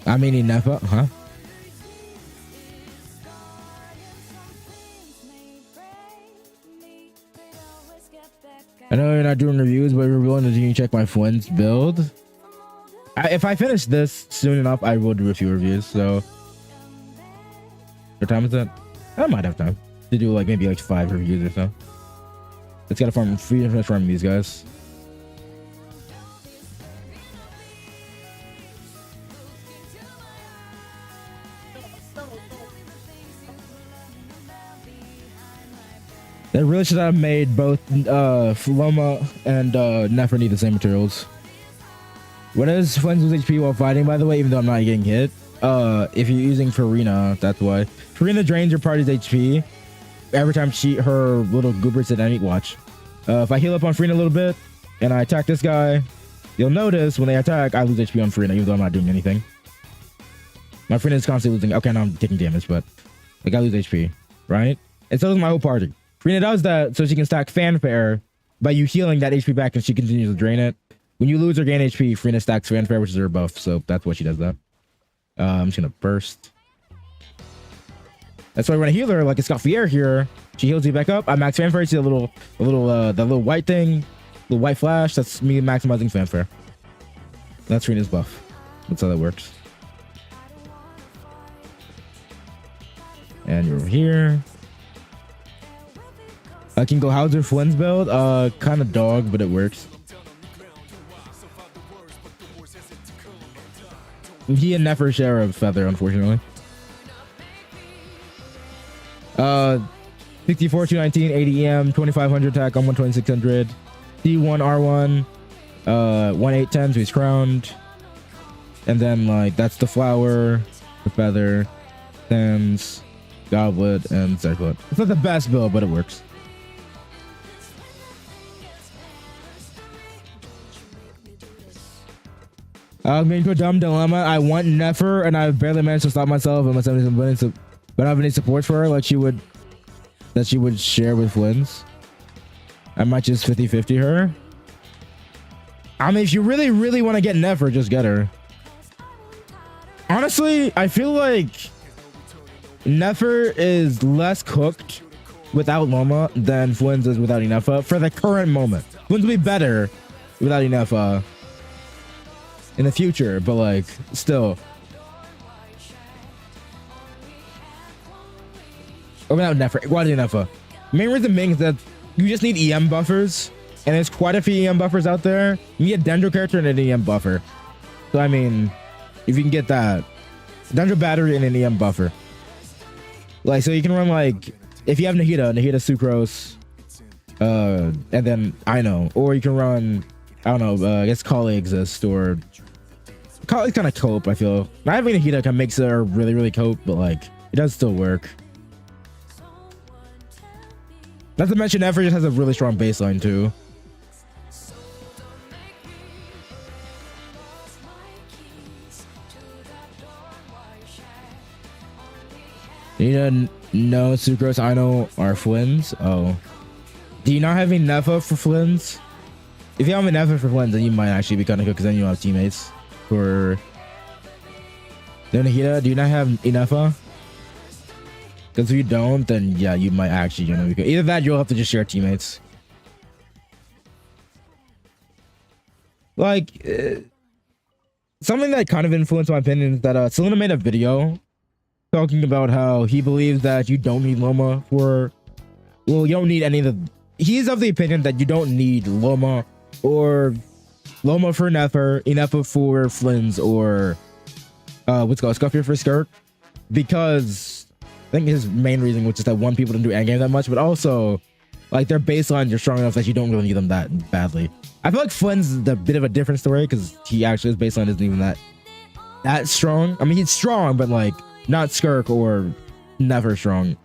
I mean, NEFER, huh? I know you're not doing reviews, but you're willing to check my Flynn's build. If I finish this soon enough, I will do a few reviews. So, what time is it? I might have time to do like maybe like 5 reviews or so. It's gotta farm free to finish farming these guys. They really should have made both Floma and NEFER need the same materials. What is Flynn's lose HP while fighting, by the way, even though I'm not getting hit? If you're using Farina, that's why. Farina drains your party's HP every time her little goobers hit enemy. Watch. If I heal up on Farina a little bit and I attack this guy, you'll notice when they attack, I lose HP on Farina, even though I'm not doing anything. My Farina is constantly losing. Okay, now I'm taking damage, but like I lose HP, right? And so does my whole party. Farina does that so she can stack Fanfare by you healing that HP back and she continues to drain it. When you lose or gain HP, Farina stacks Fanfare, which is her buff, so that's why she does that. I'm just gonna burst. That's why when I heal her, like it's got Fier here, she heals you back up. I max Fanfare, see the little white thing, the white flash, that's me maximizing Fanfare. That's Farina's buff. That's how that works. And you're over here. Kinkle, how's your Flynn's build? Kind of dog, but it works. He and NEFER share a feather, unfortunately. 64, 219, 80 EM, 2500 attack on 12600. D1 R1, 1810, so he's crowned. And then, like, that's the flower, the feather, Thames, goblet, and circlet. It's not the best build, but it works. I'm into a dumb dilemma. I want NEFER, and I've barely managed to stop myself. And my 70 but I don't have any support for her, like she would share with Flynn's. I might just 50-50 her. I mean, if you really, really want to get NEFER, just get her. Honestly, I feel like NEFER is less cooked without Loma than Flynn's is without NEFER for the current moment. Flynn's will be better without NEFER in the future, but like still. Or without NEFER. Why do NEFER? Main reason being is that you just need EM buffers, and there's quite a few EM buffers out there. You need a Dendro character and an EM buffer. So I mean, if you can get that, Dendro battery and an EM buffer. Like, so you can run like, if you have Nahida Sucrose, and then I know, or you can run, I don't know, I guess Kali exists, or Kali's kind of cope, I feel. Not having Nahida kind of makes her really, really cope, but like, it does still work. Not to mention, NEFER just has a really strong baseline too. You need to know Sucrose, I know, are Flynn's. Oh. Do you not have any NEFER for Flynn's? If you have a NEFER for Flynn's, then you might actually be kind of good because then you have teammates for. Then Nahida, do you not have NEFER? Because if you don't, then yeah, you might actually, you know, either that, you'll have to just share teammates. Like, something that kind of influenced my opinion is that Selena made a video talking about how he believes that you don't need Loma for Well, you don't need any of the. He's of the opinion that you don't need Loma or Loma for NEFER, NEFER for Flins, or what's it called, Scuffier for Skirk, because I think his main reason was just that one, people don't do endgame that much, but also like their baselines are strong enough that you don't really need them that badly. I feel like Flynn's is a bit of a different story because he actually, his baseline isn't even that strong. I mean, he's strong, but like not Skirk or NEFER strong.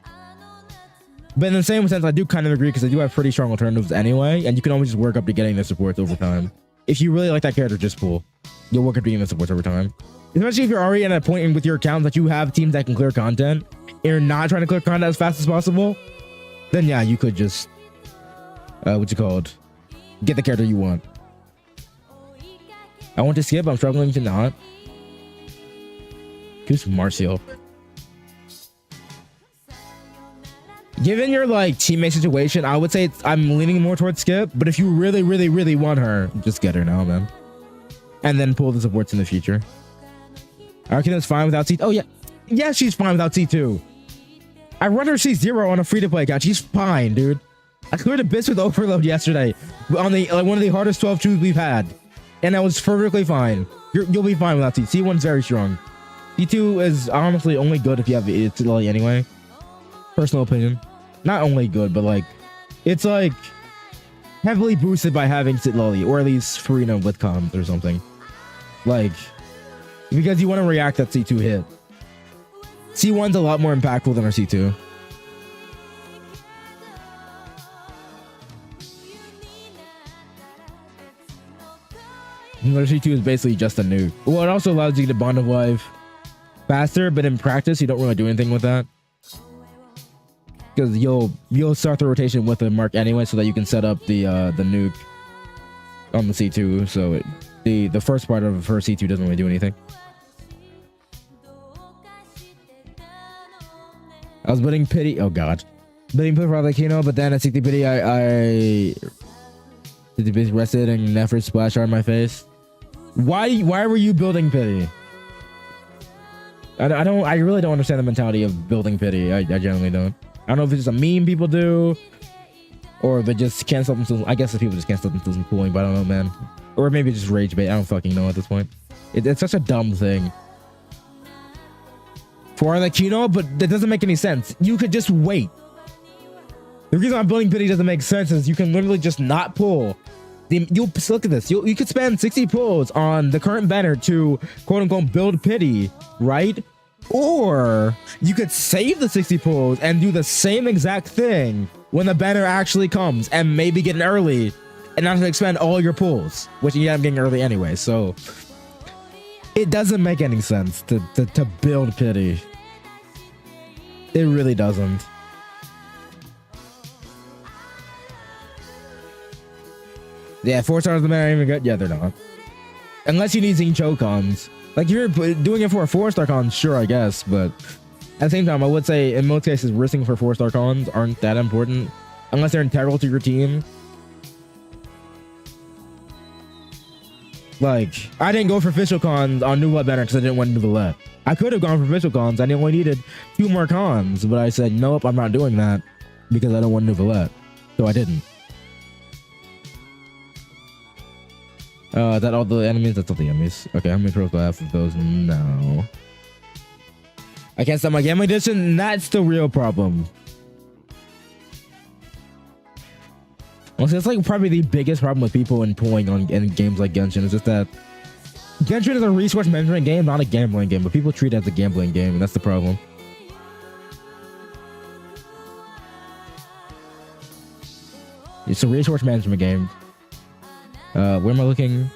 But in the same sense, I do kind of agree because they do have pretty strong alternatives anyway, and you can always just work up to getting the supports over time. If you really like that character, just pull. You'll work up to getting the supports over time. Especially if you're already at a point with your account that you have teams that can clear content, and you're not trying to clear content as fast as possible, then yeah, you could just, what's it called? Get the character you want. I want to skip, I'm struggling to not. Who's Martial? Given your like teammate situation, I would say I'm leaning more towards skip, but if you really, really, really want her, just get her now, man. And then pull the supports in the future. Arcanum's fine without C. Oh yeah. Yeah, she's fine without C2. I run her C0 on a free-to-play account. She's fine, dude. I cleared Abyss with Overload yesterday on the one of the hardest 12 twos we've had. And that was perfectly fine. You'll be fine without C. C1's very strong. C2 is honestly only good if you have it anyway. Personal opinion. Not only good, but like it's like heavily boosted by having Sitlali, or at least Farina with comms or something. Like, because you want to react that C2 hit. C1's a lot more impactful than our C2. Our C2 is basically just a nuke. Well, it also allows you to bond of life faster, but in practice you don't really do anything with that. Because you'll start the rotation with a mark anyway, so that you can set up the nuke on the C2. So the first part of her C2 doesn't really do anything. I was bidding pity. Oh god, bidding pity for Alekino, but then at 60 pity, I rested and NEFER splash art in my face. Why were you building pity? I really don't understand the mentality of building pity. I generally don't. I don't know if it's just a meme people do, or they just can't stop themselves. I guess the people just can't stop themselves from pulling, but I don't know, man. Or maybe just rage bait. I don't fucking know at this point. It's such a dumb thing. For Arlecchino, but that doesn't make any sense. You could just wait. The reason I'm building pity doesn't make sense is you can literally just not pull. You'll look at this. You could spend 60 pulls on the current banner to quote unquote build pity, right? Or you could save the 60 pulls and do the same exact thing when the banner actually comes and maybe get an early and not have to expend all your pulls, which you end up getting early anyway. So it doesn't make any sense to build pity. It really doesn't. Yeah, 4 stars the banner even good. Yeah, they're not. Unless you need Zing Chocons. Like, you're doing it for a 4-star con, sure, I guess, but at the same time, I would say in most cases, risking for 4-star cons aren't that important unless they're integral to your team. Like, I didn't go for official cons on Nouvelle banner because I didn't want Nouvelle. I could have gone for official cons. I only needed 2 more cons, but I said, nope, I'm not doing that because I don't want Nouvelle. So I didn't. Is that all the enemies? That's all the enemies. Okay, how many pros do I have of those now? I can't stop my gambling addiction, and that's the real problem. Honestly, that's like probably the biggest problem with people in pulling in games like Genshin. It's just that Genshin is a resource management game, not a gambling game, but people treat it as a gambling game, and that's the problem. It's a resource management game. Where am I looking?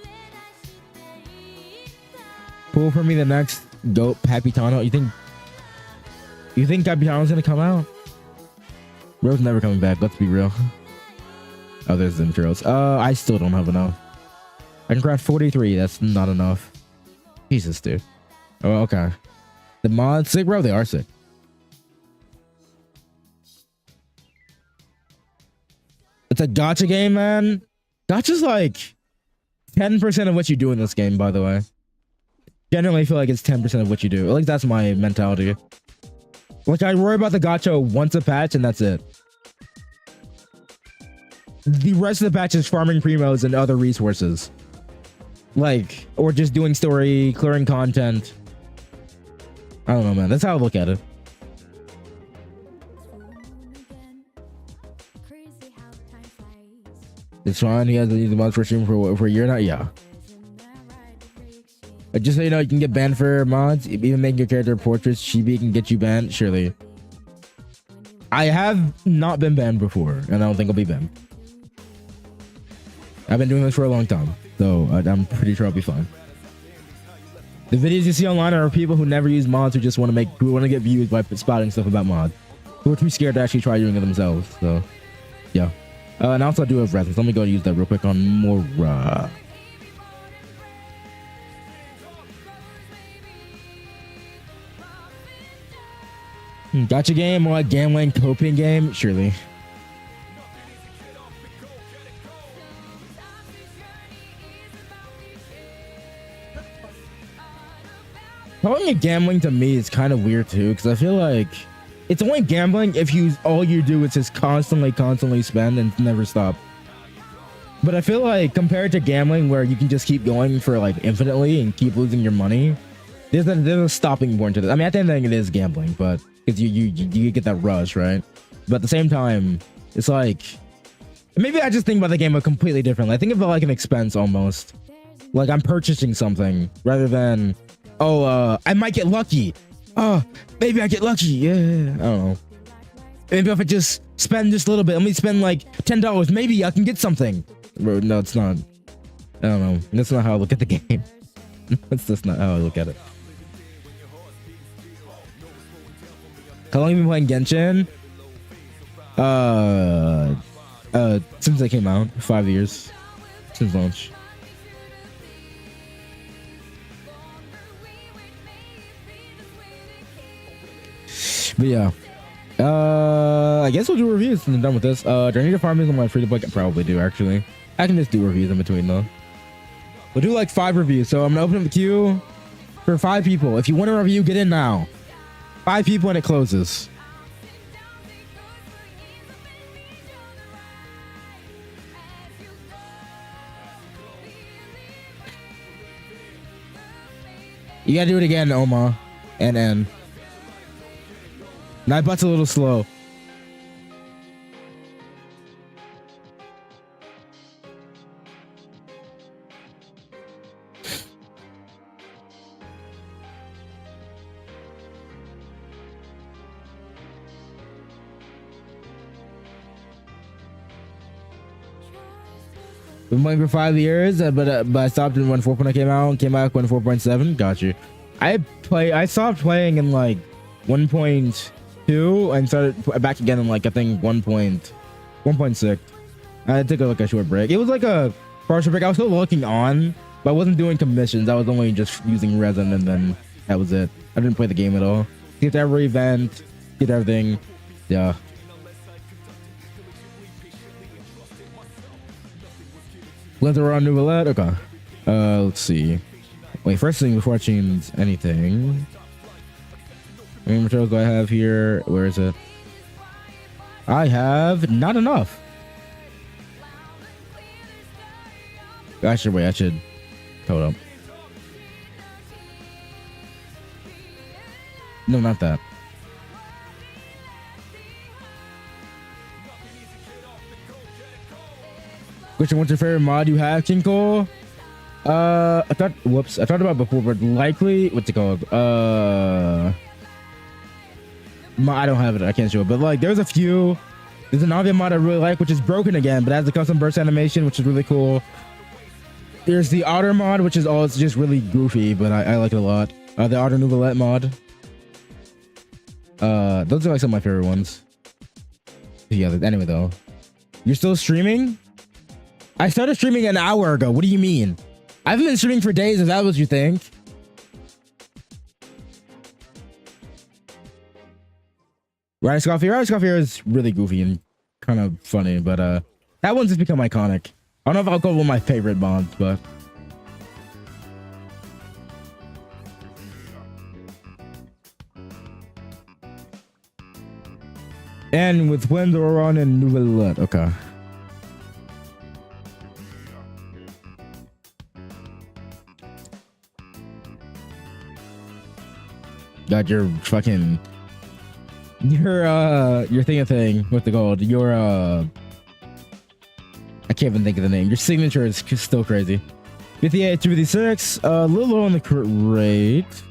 Pull for me the next GOAT Capitano. You think Capitano's gonna come out? Bro's never coming back, let's be real. Oh, there's the intros. I still don't have enough. I can craft 43, that's not enough. Jesus, dude. Oh, okay. The mods sick, bro? They are sick. It's a gacha game, man. Gacha's like 10% of what you do in this game, by the way. Generally, I feel like it's 10% of what you do. At least that's my mentality. Like, I worry about the gacha once a patch, and that's it. the rest of the patch is farming primos and other resources. Like, or just doing story, clearing content. I don't know, man. That's how I look at it. It's fine. He has the mods for stream for a year now. Yeah. Just so you know, you can get banned for mods. Even making your character portraits chibi can get you banned. Surely. I have not been banned before, and I don't think I'll be banned. I've been doing this for a long time, so I'm pretty sure I'll be fine. The videos you see online are people who never use mods, who just want to get views by spouting stuff about mods, who are too scared to actually try doing it themselves. So, yeah. And also I do have resins. Let me go use that real quick on Mora. Gotcha game or like gambling coping game? Surely. Calling it gambling to me is kind of weird too, because I feel like it's only gambling if all you do is just constantly spend and never stop. But I feel like compared to gambling, where you can just keep going for like infinitely and keep losing your money, there's a stopping point to this. I mean, at the end of the day, it is gambling, but because you get that rush, right? But at the same time, it's like maybe I just think about the game completely differently. I think of it like an expense almost, like I'm purchasing something rather than I might get lucky. Oh, maybe I get lucky. Yeah, I don't know. Maybe if I just spend just a little bit, let me spend like $10. Maybe I can get something. Bro, no, it's not. I don't know. That's not how I look at the game. That's just not how I look at it. How long have you been playing Genshin? Since they came out, 5 years since launch. But yeah, I guess we'll do reviews and I'm done with this. Do I need to farm these on my free to play? I probably do, actually. I can just do reviews in between though. We'll do like 5 reviews. So I'm gonna open up the queue for 5 people. If you want a review, get in now. 5 people and it closes. You gotta do it again, Oma and N. My butt's a little slow. Been playing for 5 years, but I stopped when 4.0 came out and came back when 4.7. Got you. I stopped playing in like 1.2 and started back again in like I think 1.6. I took like a short break. It was like a partial break. I was still looking on, but I wasn't doing commissions. I was only just using resin, and then that was it. I didn't play the game at all. Get every event, get everything. Yeah. Leather on Nouvellette. Okay. Let's see. Wait, first thing before I change anything. How many materials do I have here? Where is it? I have not enough. I should wait. I should hold up. No, not that. What's your favorite mod you have, Kinkle? I thought about it before, but likely, what's it called? I don't have it. I can't show it, but like, there's a few. There's an Navia mod I really like, which is broken again, but has a custom burst animation, which is really cool. There's the Otter mod, which is it's just really goofy, but I like it a lot. The Otter Nouvellette mod. Those are like some of my favorite ones. Yeah. Anyway, though, you're still streaming? I started streaming an hour ago. What do you mean? I haven't been streaming for days. Is that what you think? Rise Coffee is really goofy and kind of funny, but that one's just become iconic. I don't know if I'll call one of my favorite mods, but and with Windoron and Nouvellette. Okay. Got your fucking your thing with the gold. Your I can't even think of the name. Your signature is still crazy. 58 to 56. A little low on the crit rate.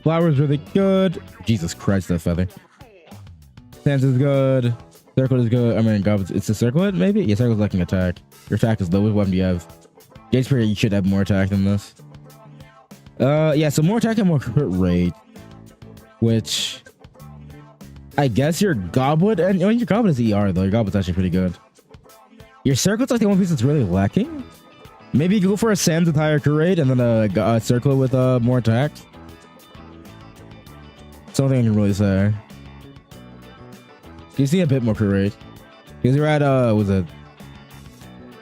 Flowers really good. Jesus Christ, that feather. Stance is good. Circle is good. I mean, God, it's a circlet maybe? Yeah, circle's lacking attack. Your attack is low. What weapon do you have? Gauge period, you should have more attack than this. Yeah, so more attack and more crit rate. Which I guess your goblet and your goblet is ER though. Your goblet's actually pretty good. Your circlet's like the one piece that's really lacking. Maybe you go for a sands with higher crit rate and then a circlet with more attack. Something I can really say. You see a bit more crit rate. Because you're at was it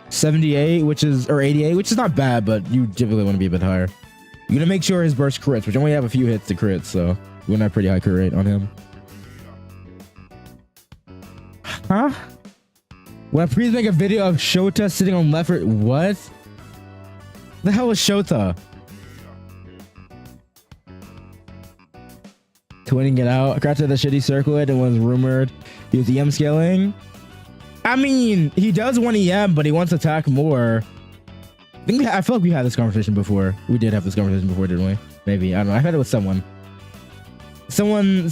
78, which is or 88, which is not bad, but you typically want to be a bit higher. You're gonna make sure his burst crits, which only have a few hits to crit, so you want to have pretty high crit rate on him. Huh? When I please make a video of Shota sitting on NEFER. What? The hell is Shota? Twinning it out. Crafted the shitty circlet and was rumored he was EM scaling. I mean, he does want EM, but he wants to attack more. I feel like we had this conversation before. We did have this conversation before, didn't we? Maybe. I don't know. I had it with someone. Something,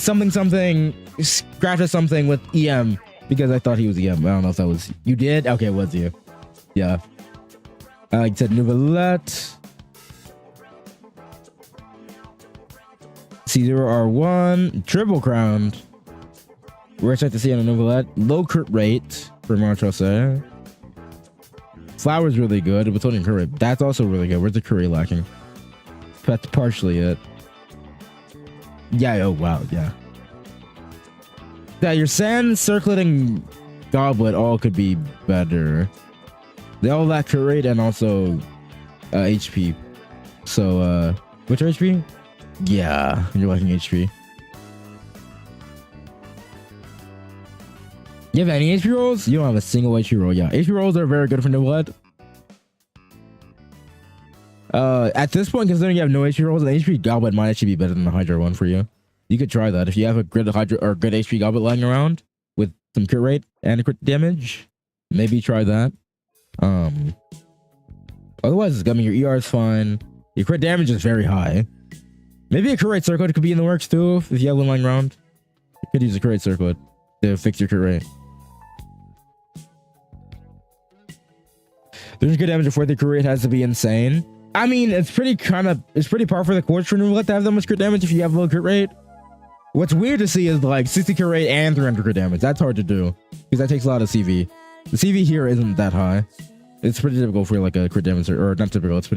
crafted something with EM because I thought he was EM. I don't know if that was... You did? Okay, it was you. Yeah. You said Nouvellette. C0R1. Triple crowned. We're excited to see on a Nouvellette. Low crit rate for Montrose. Flower's really good. Withholding crit rate. That's also really good. Where's the crit rate lacking? That's partially it. Yeah, oh wow, yeah. Yeah, your sand, circlet, and goblet all could be better. They all lack crit rate and also HP. So, what's your HP? Yeah, you're lacking HP. You have any HP rolls? You don't have a single HP roll. Yeah, HP rolls are very good for Nouvellette. At this point, considering you have no HP rolls, an HP goblet might actually be better than the Hydra one for you. You could try that if you have a good Hydra or good HP goblet lying around with some crit rate and crit damage. Maybe try that. Otherwise, I mean, your ER is fine. Your crit damage is very high. Maybe a crit rate circlet could be in the works too if you have one lying around. You could use a crit rate circlet to fix your crit rate. There's good damage before the crit rate has to be insane. I mean, it's pretty par for the course for Nouvellette to have that much crit damage if you have low crit rate. What's weird to see is like 60 crit rate and 300 crit damage. That's hard to do because that takes a lot of CV. The CV here isn't that high. It's pretty typical for like a crit damage or not typical. It's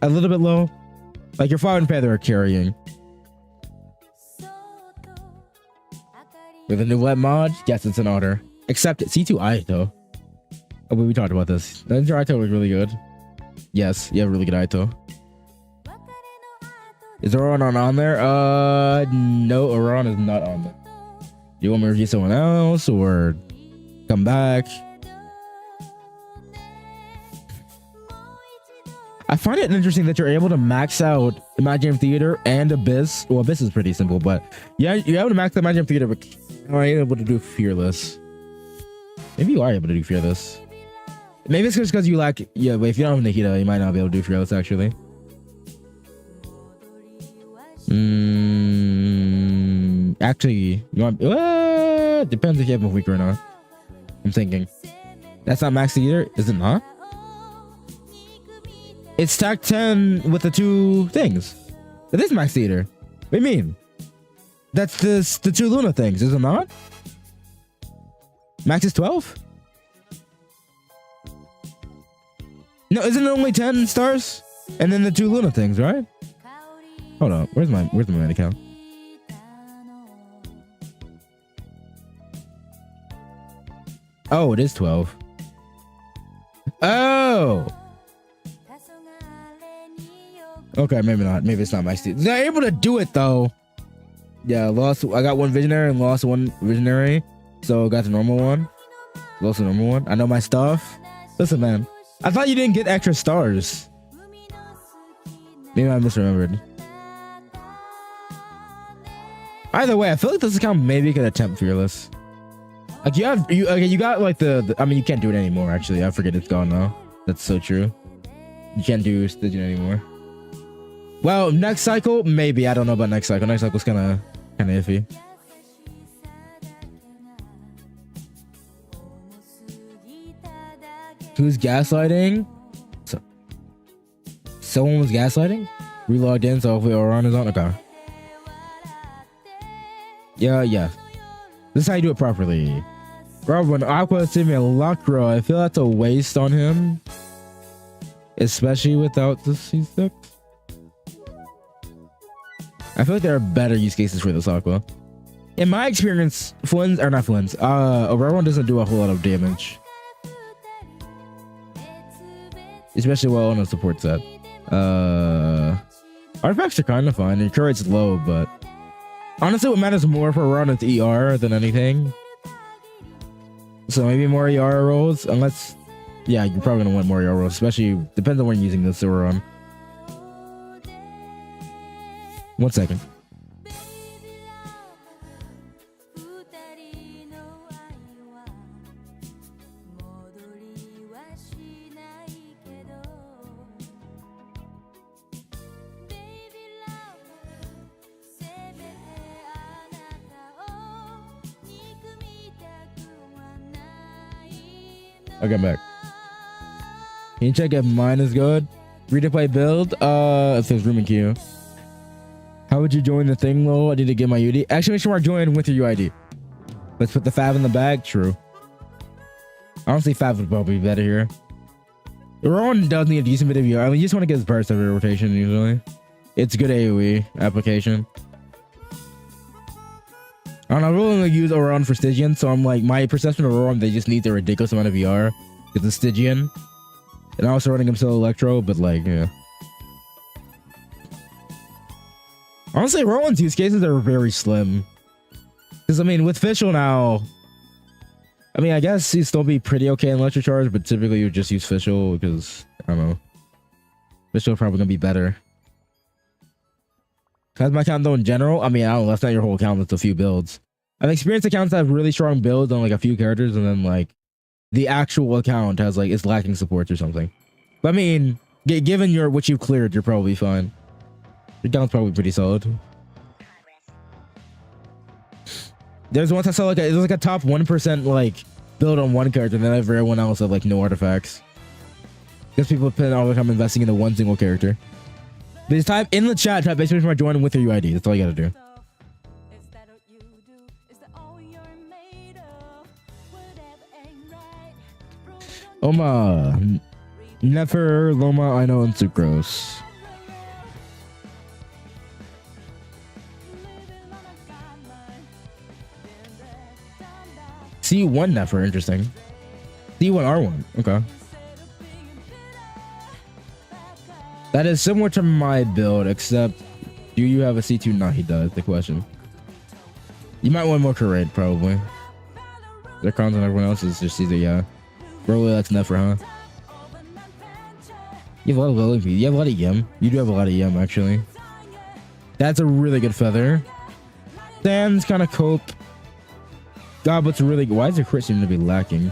a little bit low. Like your Fire and Feather are carrying. With a Nouvellette mod, yes, it's an otter. Except C2 Aito. Oh, but we talked about this. That Aito was really good. Yes, you have really good Aito. Is Oron on there? No, Oron is not on there. Do you want me to review someone else or come back? I find it interesting that you're able to max out Imagine Theater and Abyss. Well, Abyss is pretty simple, but yeah, you're able to max out Imagine Theater, but are you able to do Fearless? Maybe you are able to do Fearless. Maybe it's just because you lack... Yeah, but if you don't have Nikita, you might not be able to do Fearless, actually. Actually, you want... depends if you have a weak or not. I'm thinking. That's not max either, is it not? It's stack 10 with the two things. It is max theater. What do you mean? That's the two Luna things, is it not? Max is 12? No, isn't it only 10 stars? And then the two Luna things, right? Hold on, where's my main account? Oh, it is 12. Oh! Okay, maybe not. Maybe it's not my Steve. They're able to do it though. Yeah, I got one visionary and lost one visionary. So I got the normal one. Lost the normal one. I know my stuff. Listen, man. I thought you didn't get extra stars. Maybe I misremembered. Either way, I feel like this account maybe could attempt fearless. Like you got like the I mean you can't do it anymore actually. I forget it's gone now. That's so true. You can't do Stygian anymore. Well, next cycle maybe. I don't know about next cycle. Next cycle's kind of iffy. Who's gaslighting? Someone was gaslighting? We logged in, so hopefully Oran is on. Okay. Yeah. This is how you do it properly. Bro, when Aqua sent me a Lacro, I feel that's a waste on him. Especially without the C6. I feel like there are better use cases for this Aqua. In my experience, Aurora doesn't do a whole lot of damage. Especially while on a support set. Artifacts are kind of fine. Your curate's low, but honestly, what matters more for Aurora is ER than anything. So maybe more ER rolls, unless, yeah, you're probably gonna want more ER rolls, especially depends on when you're using this Aurora. 1 second. Okay, I'm back. Can you check if mine is good? Read to play build? It says room and queue. How would you join the thing, Lol? I need to get my UD. Actually, make sure I join with your UID. Let's put the Fab in the bag. True. Honestly, Fab would probably be better here. Rowan does need a decent bit of UR. I mean, you just want to get his burst every rotation, usually. It's good AoE application. I don't know, I really only use Oran for Stygian, so I'm like, my perception of Oran, they just need a ridiculous amount of VR. It's a Stygian. And I'm also running him still Electro, but like, yeah. Honestly, Rowan's use cases are very slim. Because, I mean, with Fischl now, I mean, I guess he'd still be pretty okay in Electro Charge, but typically you just use Fischl because, I don't know. Fischl probably gonna be better. That's my account though in general. I mean, I don't know, that's not your whole account, that's a few builds. I've experienced accounts that have really strong builds on like a few characters, and then like the actual account has like is lacking supports or something. But I mean, given what you've cleared, you're probably fine. Your account's probably pretty solid. There's once I saw like it was like a top 1% like build on one character, and then everyone else had like no artifacts. Because people spend all the time investing into one single character. This type in the chat, type basically for joining with your UID. That's all you gotta do. Oma, Nefer, Loma, I know, and Sucrose. C1 Nefer, interesting. C1 R1, okay. That is similar to my build, except do you have a C2? No, he does. The question. You might want more Curate, probably. Their cons on everyone else is just either, yeah. Broly likes Nefer, huh? You have a lot of Lily. You have a lot of Yim. You do have a lot of Yim, actually. That's a really good feather. Sam's kind of cope. God, what's really good? Why is the crit seem to be lacking?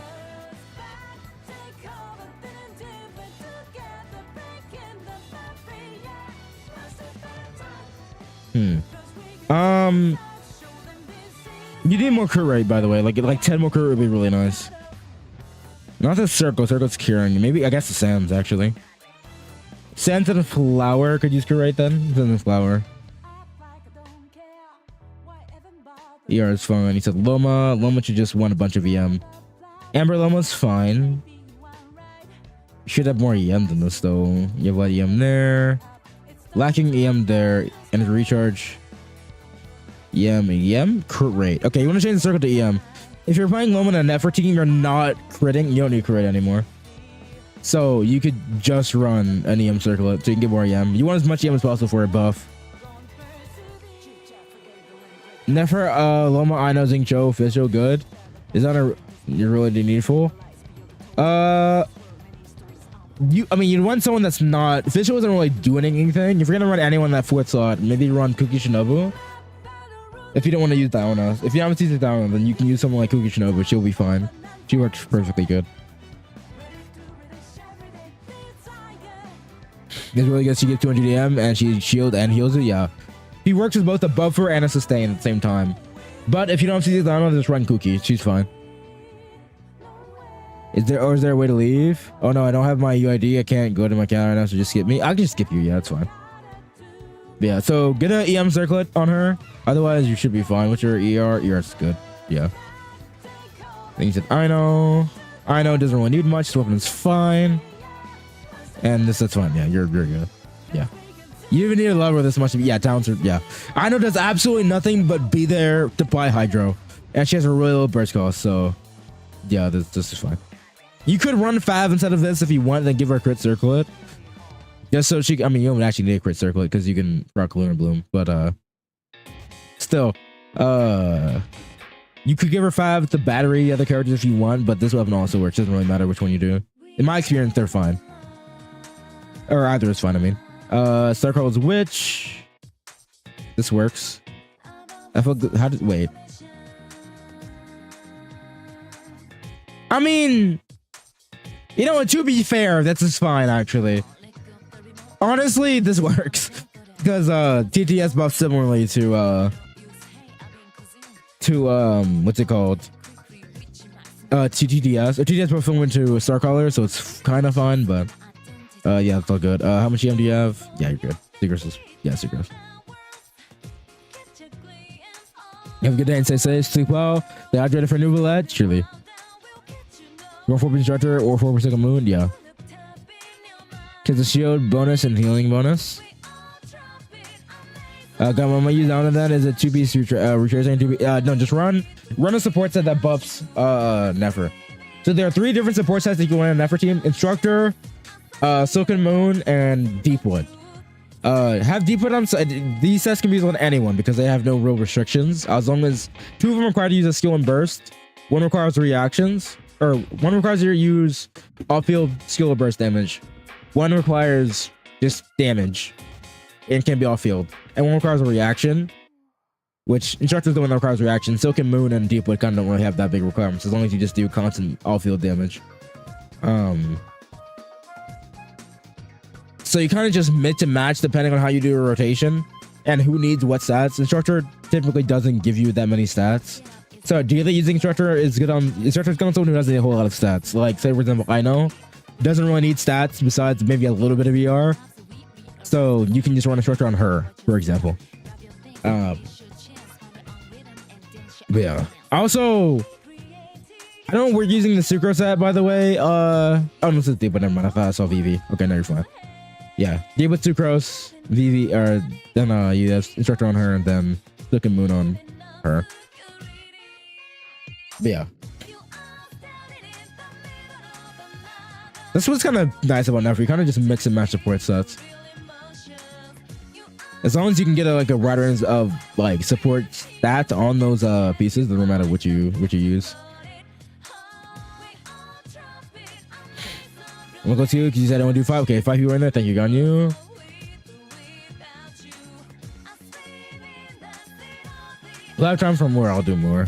You need more crit rate, by the way. Like 10 more crit rate would be really nice. Not the circle. Circle's curing. Maybe, I guess the sands, actually. Sands and a flower could use crit rate then. Then the flower. ER is fine. He said Loma. Loma should just want a bunch of EM. Amber Loma's fine. You should have more EM than this, though. You have a lot of EM there. Lacking EM there. Energy recharge. EM. Crit rate. Okay, you want to change the circle to EM. If you're playing Loma and NEFER team, you're not critting. You don't need crit anymore. So you could just run an EM circlet so you can get more EM. You want as much EM as possible for a buff. NEFER, Loma, Ino, Xingqiu, Fischl, good. Is that you're really needful? I mean, you'd want someone that's not. Fischl isn't really doing anything. If you're gonna run anyone in that fourth slot, maybe run Cookie Shinobu. If you don't want to use Diana, if you haven't used Diana, then you can use someone like Kuki Shinobu. She'll be fine. She works perfectly good. It's really good. She gets 200 DM and she shield and heals it. Yeah, he works with both a buffer and a sustain at the same time. But if you don't see Diana, just run Kuki. She's fine. Is there a way to leave? Oh no, I don't have my UID. I can't go to my account right now, so just skip me. I can just skip you. Yeah, that's fine. Yeah, so get an EM circlet on her. Otherwise, you should be fine with your ER. ER's good. Yeah. Then you said, I know doesn't really need much. This weapon is fine. And that's fine. Yeah, you're good. Yeah. You even need a level this much. Yeah, talents are, yeah. I know does absolutely nothing but be there to buy Hydro. And she has a really low burst cost, so yeah, this is fine. You could run Fav instead of this if you want, then give her a crit circlet. Just so she, I mean, you don't actually need a crit circlet because you can rock Lunar Bloom, but still, you could give her 5 to battery the other characters if you want, but this weapon also works. Doesn't really matter which one you do. In my experience, they're fine. Or either is fine, I mean. Starcrawler's Witch. This works. I feel good. How did, wait. I mean, you know what, to be fair, this is fine, actually. Honestly, this works. Because, TTS buffs similarly to what's it called? TTS. Or TTS buff similar to Starcaller, so it's kind of fine, but, yeah, it's all good. How much EM do you have? Yeah, you're good. Secrets. Yeah, Secrets. You have a good day and stay safe. Sleep well. Stay hydrated for new bullet. Surely. You want 4% instructor or 4% on moon? Yeah. Because the shield bonus and healing bonus. Got what I'm gonna use on that is a 2-piece retracing 2-piece. No, just run a support set that buffs NEFER. So there are 3 different support sets that you can run on a NEFER team: Instructor, Silken Moon, and Deepwood. Have Deepwood on these sets can be used on anyone because they have no real restrictions. As long as 2 of them require to use a skill and burst, 1 requires reactions, or 1 requires you to use off-field skill or burst damage. 1 requires just damage and can be off-field, and 1 requires a reaction, which Instructor's the one that requires reaction. Silken Moon and Deepwood kind of don't really have that big requirements as long as you just do constant off-field damage. So you kind of just mix and match depending on how you do a rotation and who needs what stats. Instructor typically doesn't give you that many stats. So ideally using Instructor is good on Instructor's good on someone who doesn't need a whole lot of stats. Like, say for example, I know doesn't really need stats besides maybe a little bit of ER. So you can just run Instructor on her, for example. But yeah. Also, I don't know, we're using the Sucro set, by the way. Oh, no, this is deep, but never mind. I thought I saw VV. Okay, no, you're fine. Yeah, deal with Sucrose, VV, or then you have Instructor on her, and then Silken Moon on her. But yeah. That's what's kind of nice about NEFER. You kind of just mix and match support sets. As long as you can get a wide range of like support stats on those pieces, no matter what you use. I'm gonna go to you because you said I want to do 5. Okay, 5 people in there. Thank you, Ganyu. Lifetime from more, I'll do more.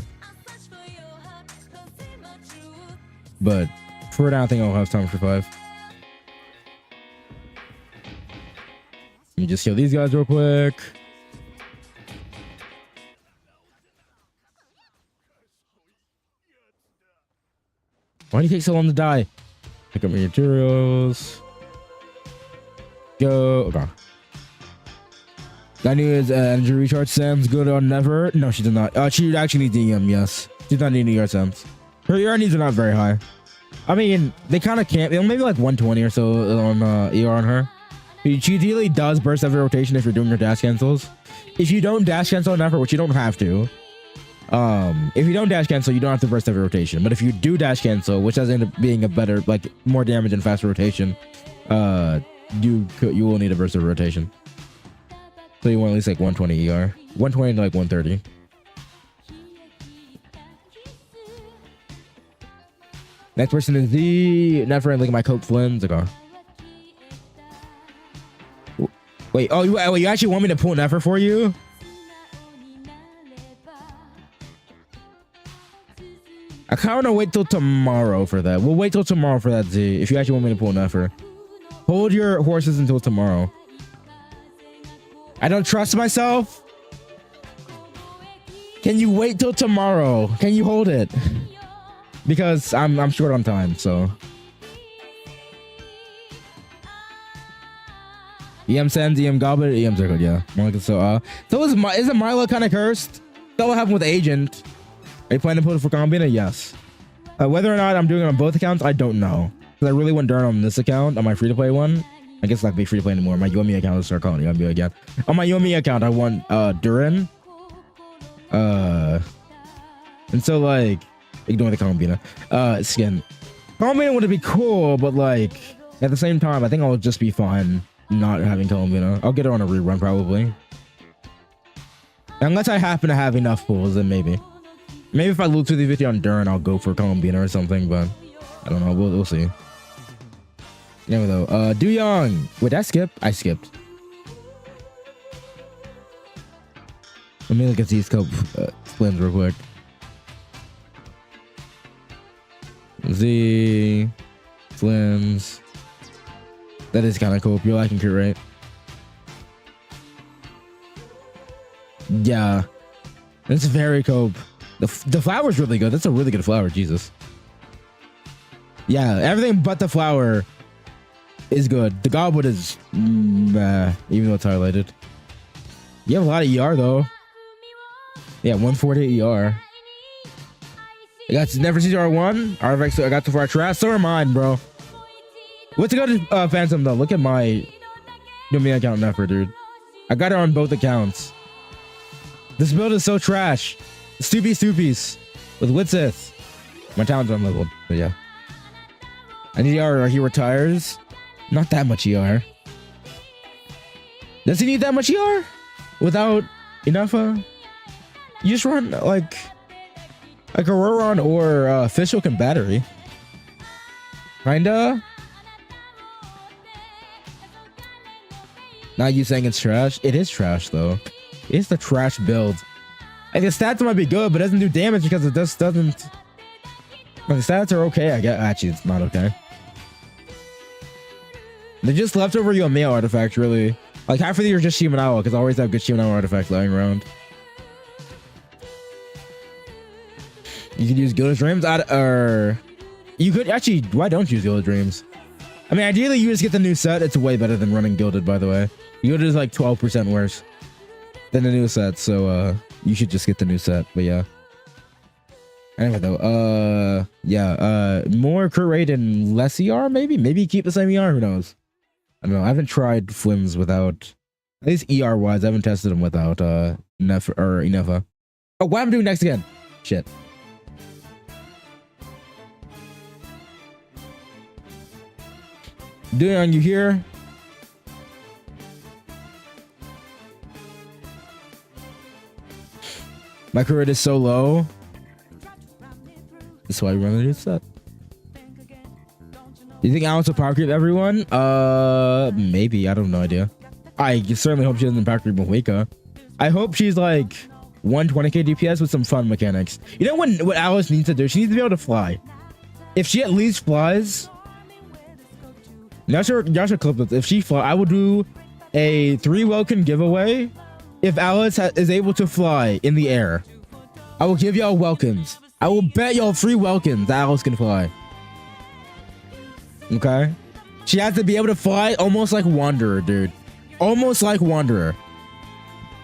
But for now, I think I'll have time for 5. Let me just kill these guys real quick. Why do you take so long to die? Pick up my materials. Go. Okay. That new is energy recharge. Sam's good on NEFER. No, she did not. She actually needs EM. Yes, she does not need ER Sam's. Her ER needs are not very high. I mean, they kind of can't. Maybe like 120 or so on ER on her. She ideally does burst every rotation if you're doing your dash cancels. If you don't dash cancel on NEFER, which you don't have to. If you don't dash cancel, you don't have to burst every rotation. But if you do dash cancel, which does end up being a better, like more damage and faster rotation, you will need a burst every rotation. So you want at least like 120 ER, 120 to like 130. Next person is the NEFER and look at my coat Flynn's. Okay. Wait, oh, you actually want me to pull NEFER for you? I kind of want to wait till tomorrow for that. We'll wait till tomorrow for that, Z. If you actually want me to pull NEFER. Hold your horses until tomorrow. I don't trust myself. Can you wait till tomorrow? Can you hold it? Because I'm short on time, so. EM Sands, EM Goblet, EM Circle, yeah. So isn't Milo kind of cursed? That will happen with Agent. Are you planning to put it for Combina? Yes. Whether or not I'm doing it on both accounts, I don't know. Because I really want Durin on this account, on my free-to-play one. I guess it's not be free-to-play anymore. My Yomi account will start calling Yomi again. On my Yomi account, I want Durin. And so, like, ignore the Combina. Skin. Combina would be cool, but, like, at the same time, I think I'll just be fine not having Combina. I'll get her on a rerun, probably. Unless I happen to have enough pulls, then maybe. Maybe if I look through the video on Durin, I'll go for Combina or something, but I don't know. We'll see. Anyway, though, Do Young. Wait, did I skip? I skipped. Let me look at these couple slims real quick. Z slims. That is kind of cool. You're liking it, right? Yeah, it's very cope. The flower's really good. That's a really good flower. Jesus. Yeah, everything but the flower is good. The goblet is even though it's highlighted. You have a lot of ER though. Yeah, 148 ER. I got never CR1. Artifacts. I got the far trash. So are mine, bro. What's a good Phantom though? Look at my Yomi account NEFER, dude. I got it on both accounts. This build is so trash. Stoopies with Witzith. My talent's unleveled, but yeah. I need ER or he retires. Not that much ER. Does he need that much ER? Without enough? You just run like a Roron or Fischl can battery. Kinda. Not you saying it's trash. It is trash though. It's the trash build. Like the stats might be good, but it doesn't do damage because it just doesn't. Like, the stats are okay. I guess actually it's not okay. They're just leftover Yomi artifacts, really. Like half of these are just Shimenawa because I always have good Shimenawa artifacts lying around. You could use Gilded Dreams or you could actually. Why don't you use Gilded Dreams? I mean, ideally you just get the new set. It's way better than running Gilded, by the way. Gilded is like 12% worse than the new set, so you should just get the new set. But yeah. Anyway though, yeah, more crit rate and less ER, maybe keep the same ER. Who knows? I don't know. I haven't tried Flims without, at least ER wise. I haven't tested them without NEFER or NEFER. Oh, what am I doing next again? Shit. Doing on you here. My crit rate is so low. That's why we run the new set. Do you think Alex will power creep everyone? Maybe. I don't know idea. I certainly hope she doesn't power creep Mahweka. I hope she's like 120k DPS with some fun mechanics. You know what Alice needs to do? She needs to be able to fly. If she at least flies, y'all should clip this. If she fly, I will do a 3 Welkin giveaway. If Alice is able to fly in the air, I will give y'all Welkins. I will bet y'all 3 Welkins that Alice can fly. Okay? She has to be able to fly almost like Wanderer, dude. Almost like Wanderer.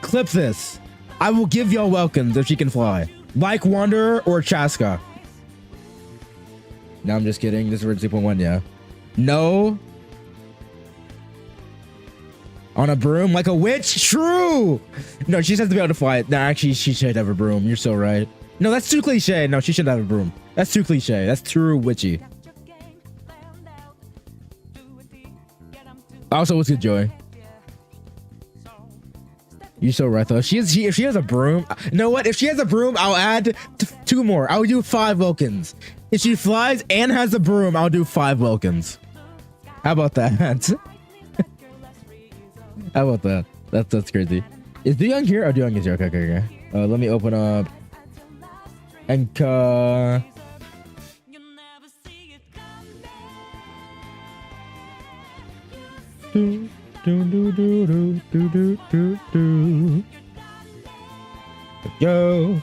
Clip this. I will give y'all Welkins if she can fly. Like Wanderer or Chaska. No, I'm just kidding. This is Red 2.1, yeah. No. On a broom like a witch? True! No, she has to be able to fly. No, actually, she should have a broom. You're so right. No, that's too cliche. No, she shouldn't have a broom. That's too cliche. That's too witchy. Also, what's good, Joy? You're so right, though. If she has a broom... You know what? If she has a broom, I'll add 2 more. I'll do 5 Welkins. If she flies and has a broom, I'll do 5 Welkins. How about that? How about that? That's crazy. Is DeYoung here? Oh, DeYoung is here. Okay. Let me open up. And do, do, do, do, do, do, do, do, do. Yo,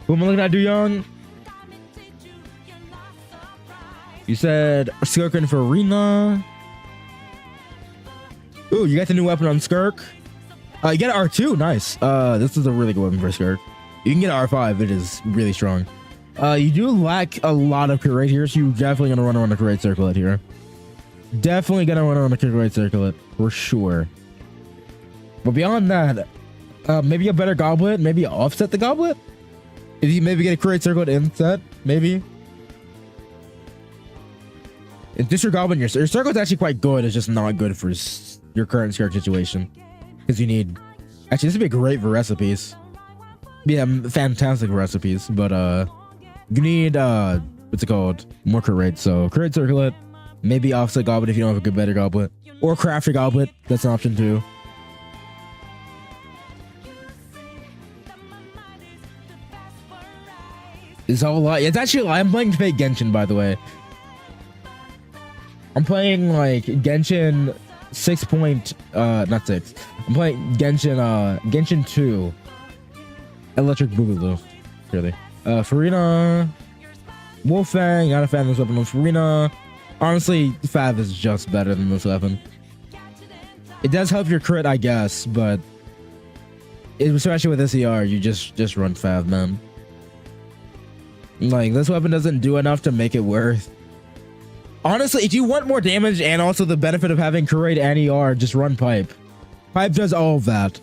who am I looking at, Do Young? You said Skirk and Farina. Ooh, you got the new weapon on Skirk. You get an R2, nice. This is a really good weapon for Skirk. You can get an R5, it is really strong. You do lack a lot of crit rate here, so you're definitely gonna run around a crit rate circlet here. Definitely gonna run around a crit rate circlet, for sure. But beyond that, maybe a better goblet, maybe offset the goblet? If you maybe get a crit rate circlet inset, maybe? It's just your goblin, your circlet's actually quite good, it's just not good for your current Skirk situation. Because you need... Actually, this would be great for recipes. Yeah, fantastic for recipes, but you need, what's it called? More crit rate, so crit rate circlet, maybe offset goblet if you don't have a good better goblet. Or craft your goblet, that's an option too. It's a lot. It's actually, I'm playing fake Genshin, by the way. I'm playing like Genshin 6 point, not 6. I'm playing Genshin 2. Electric Boogaloo. Really. Farina. Wolfang. Not a fan of this weapon. Farina. Honestly, Fav is just better than this weapon. It does help your crit, I guess, but especially with SER, you just run Fav, man. Like, this weapon doesn't do enough to make it worth. Honestly, if you want more damage and also the benefit of having crit rate and ER, just run Pipe. Pipe does all of that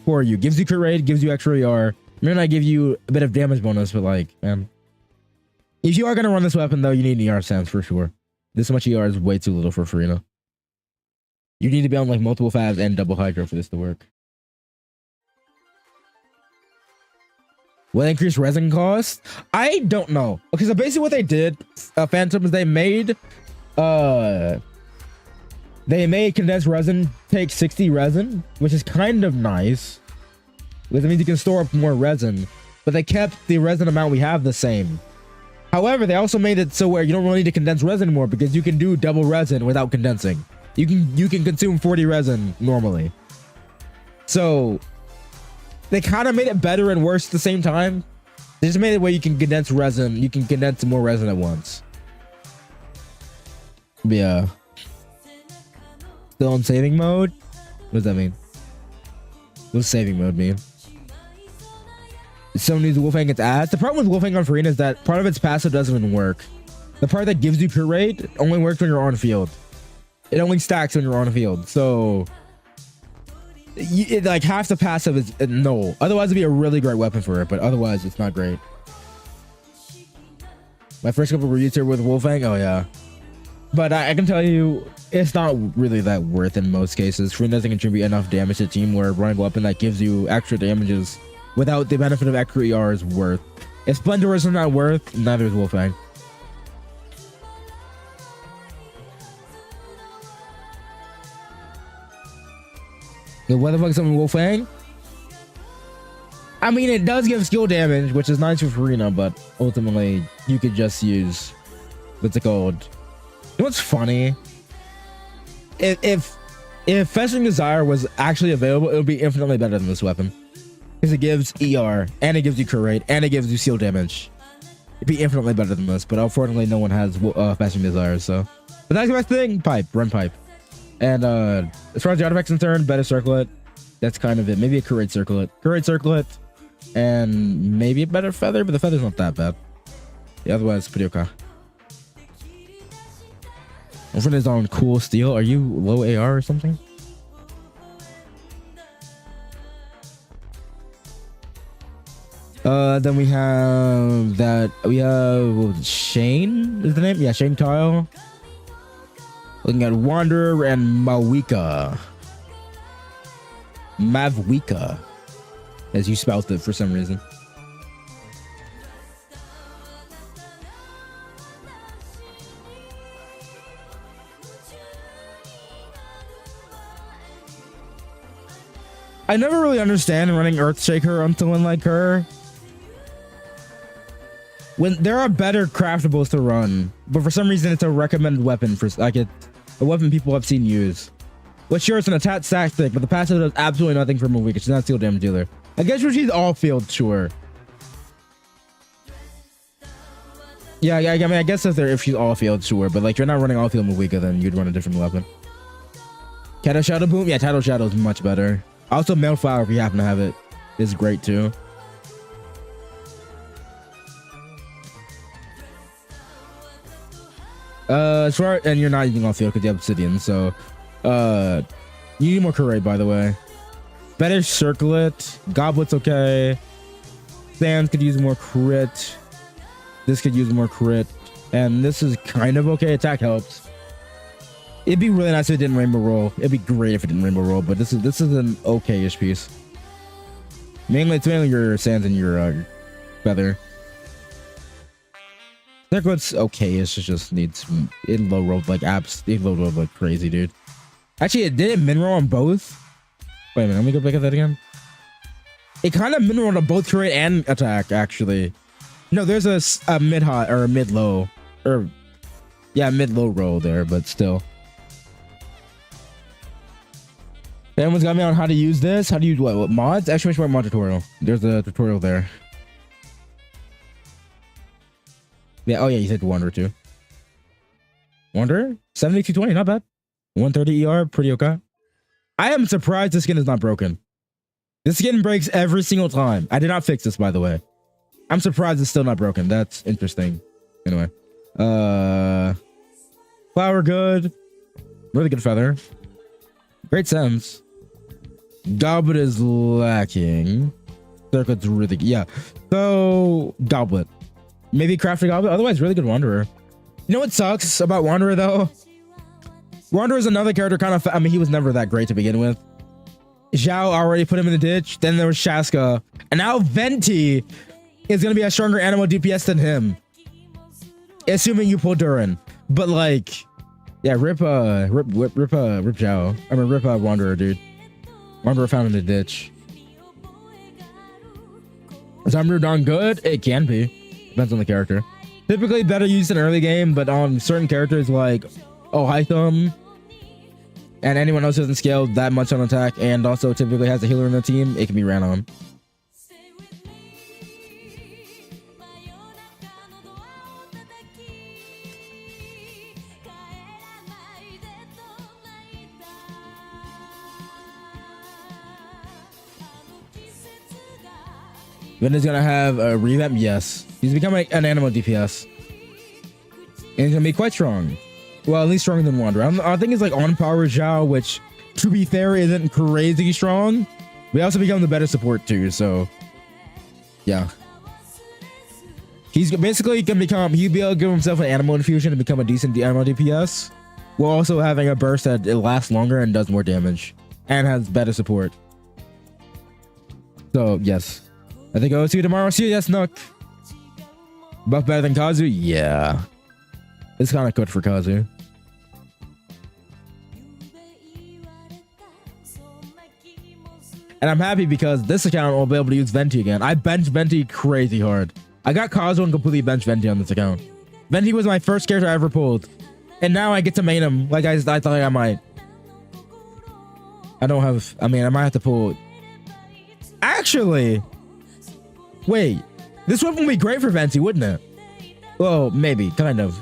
for you. Gives you crit rate, gives you extra ER. May not give you a bit of damage bonus, but like, man. If you are going to run this weapon, though, you need an ER stance for sure. This much ER is way too little for Farina. You need to be on like multiple Favs and double Hydro for this to work. Will it increase resin cost? I don't know. Okay, so basically what they did, Phantoms, they made condensed resin take 60 resin, which is kind of nice. Because it means you can store up more resin, but they kept the resin amount we have the same. However, they also made it so where you don't really need to condense resin anymore because you can do double resin without condensing. You can consume 40 resin normally. So they kind of made it better and worse at the same time. They just made it where you can condense resin. You can condense more resin at once. But yeah. Still in saving mode? What does that mean? What does saving mode mean? Someone needs Wolfang gets ads. The problem with Wolfang on Farina is that part of its passive doesn't even work. The part that gives you crit rate only works when you're on field. It only stacks when you're on field. So like half the passive is no. Otherwise it'd be a really great weapon for it, but otherwise it's not great. My first couple reviews here with Wolfang, oh yeah. But I can tell you, it's not really that worth in most cases. Farina doesn't contribute enough damage to the team where running a weapon that gives you extra damages without the benefit of extra ER is worth. If Splendor is not worth, neither is Wolfang. What the fuck is something Wolfang? I mean, it does give skill damage, which is nice for Farina, but ultimately, you could just use... What's it called? You know what's funny? If Festering Desire was actually available, it would be infinitely better than this weapon. Because it gives ER, and it gives you crit rate, and it gives you seal damage. It'd be infinitely better than this, but unfortunately, no one has Festering Desire, so... But that's the best thing. Pipe. Run Pipe. And as far as the artifact's concerned, better circlet. That's kind of it. Maybe a crit rate circlet. Crit rate circlet. And maybe a better feather, but the feather's not that bad. Yeah, otherwise, pretty okay. My friend is on cool steel. Are you low AR or something? Then we have that. We have Shane is the name. Yeah, Shane Kyle. Looking at Wanderer and Mawika. Mavwika, as you spelled it for some reason. I never really understand running Earthshaker on someone like her. When there are better craftables to run, but for some reason it's a recommended weapon for like a weapon people have seen use. Which sure is an attack tactic, but the passive does absolutely nothing for move weak. It's not steal damage dealer. I guess when she's all field, sure. Yeah, I mean, I guess if she's all field, sure. But like, you're not running all field move weaker, then you'd run a different weapon. Tidal Shadow Boom? Yeah, Tidal Shadow is much better. Also, Mail Flower, if you happen to have it, is great too. As far and you're not using all field because you have Obsidian, so you need more Curate, by the way. Better Circlet. Goblet's okay. Sands could use more crit. This could use more crit. And this is kind of okay. Attack helps. It'd be really nice if it didn't Rainbow Roll. It'd be great if it didn't Rainbow Roll, but this is an okay-ish piece. It's mainly your Sands and your Feather. Circlet's okay-ish. It just needs it low rolled like apps. It low rolled like crazy, dude. Actually, it did min roll on both. Wait a minute, let me go back at that again. It kind of min rolled on both crit and attack, actually. No, there's a mid high or a mid low, or yeah, mid low roll there, but still. Everyone's got me on how to use this. How to use what mods? Exclamation mark mod tutorial. There's a tutorial there. Yeah. Oh yeah, you said Wanderer too. Wanderer 7220, not bad. 130 ER, pretty okay. I am surprised this skin is not broken. This skin breaks every single time. I did not fix this, by the way. I'm surprised it's still not broken. That's interesting. Anyway, flower good, really good feather, great Sims. Goblet is lacking. Circlet's really good. Yeah. So Goblet, maybe crafty Goblet. Otherwise, really good Wanderer. You know what sucks about Wanderer though? Wanderer is another character kind of. I mean, he was never that great to begin with. Zhao already put him in the ditch. Then there was Shaska, and now Venti is gonna be a stronger animal DPS than him, assuming you pull Durin. But like, yeah, rip Zhao. I mean, rip Wanderer, dude. Wanderer found in the ditch. Is Amrudon good? It can be. Depends on the character. Typically better used in early game, but on certain characters like Hytham and anyone else who doesn't scale that much on attack and also typically has a healer in the team, it can be ran on. Vinda's gonna have a revamp, yes. He's becoming an animal DPS. And he's gonna be quite strong. Well, at least stronger than Wanderer. I think it's like on power Zhao, which to be fair isn't crazy strong. We also become the better support too, so yeah. He's basically gonna become, he'd be able to give himself an animal infusion to become a decent animal DPS, while also having a burst that it lasts longer and does more damage and has better support. So yes. I think I'll see you tomorrow. See you, yes, Nook. Buff better than Kazu? Yeah. It's kind of good for Kazu. And I'm happy because this account will be able to use Venti again. I benched Venti crazy hard. I got Kazu and completely benched Venti on this account. Venti was my first character I ever pulled. And now I get to main him like I thought I might. I don't have... I mean, I might have to pull... Actually... Wait, this weapon would be great for Venti, wouldn't it? Well, maybe, kind of.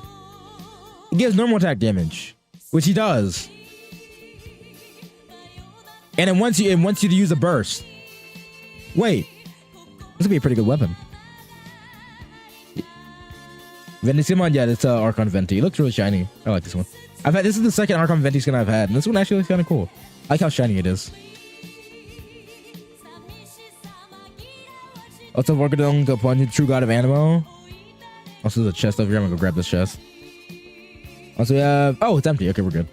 It gives normal attack damage, which he does. And it wants you to use a burst. Wait, this would be a pretty good weapon. Venti skin mod, yeah, it's Archon Venti. It looks really shiny. I like this one. This is the second Archon Venti skin I've had, and this one actually looks kind of cool. I like how shiny it is. Also, Vorgadon upon you, True God of Animo. Also, there's a chest over here. I'm gonna go grab this chest. Also, we have... Oh, it's empty. Okay, we're good.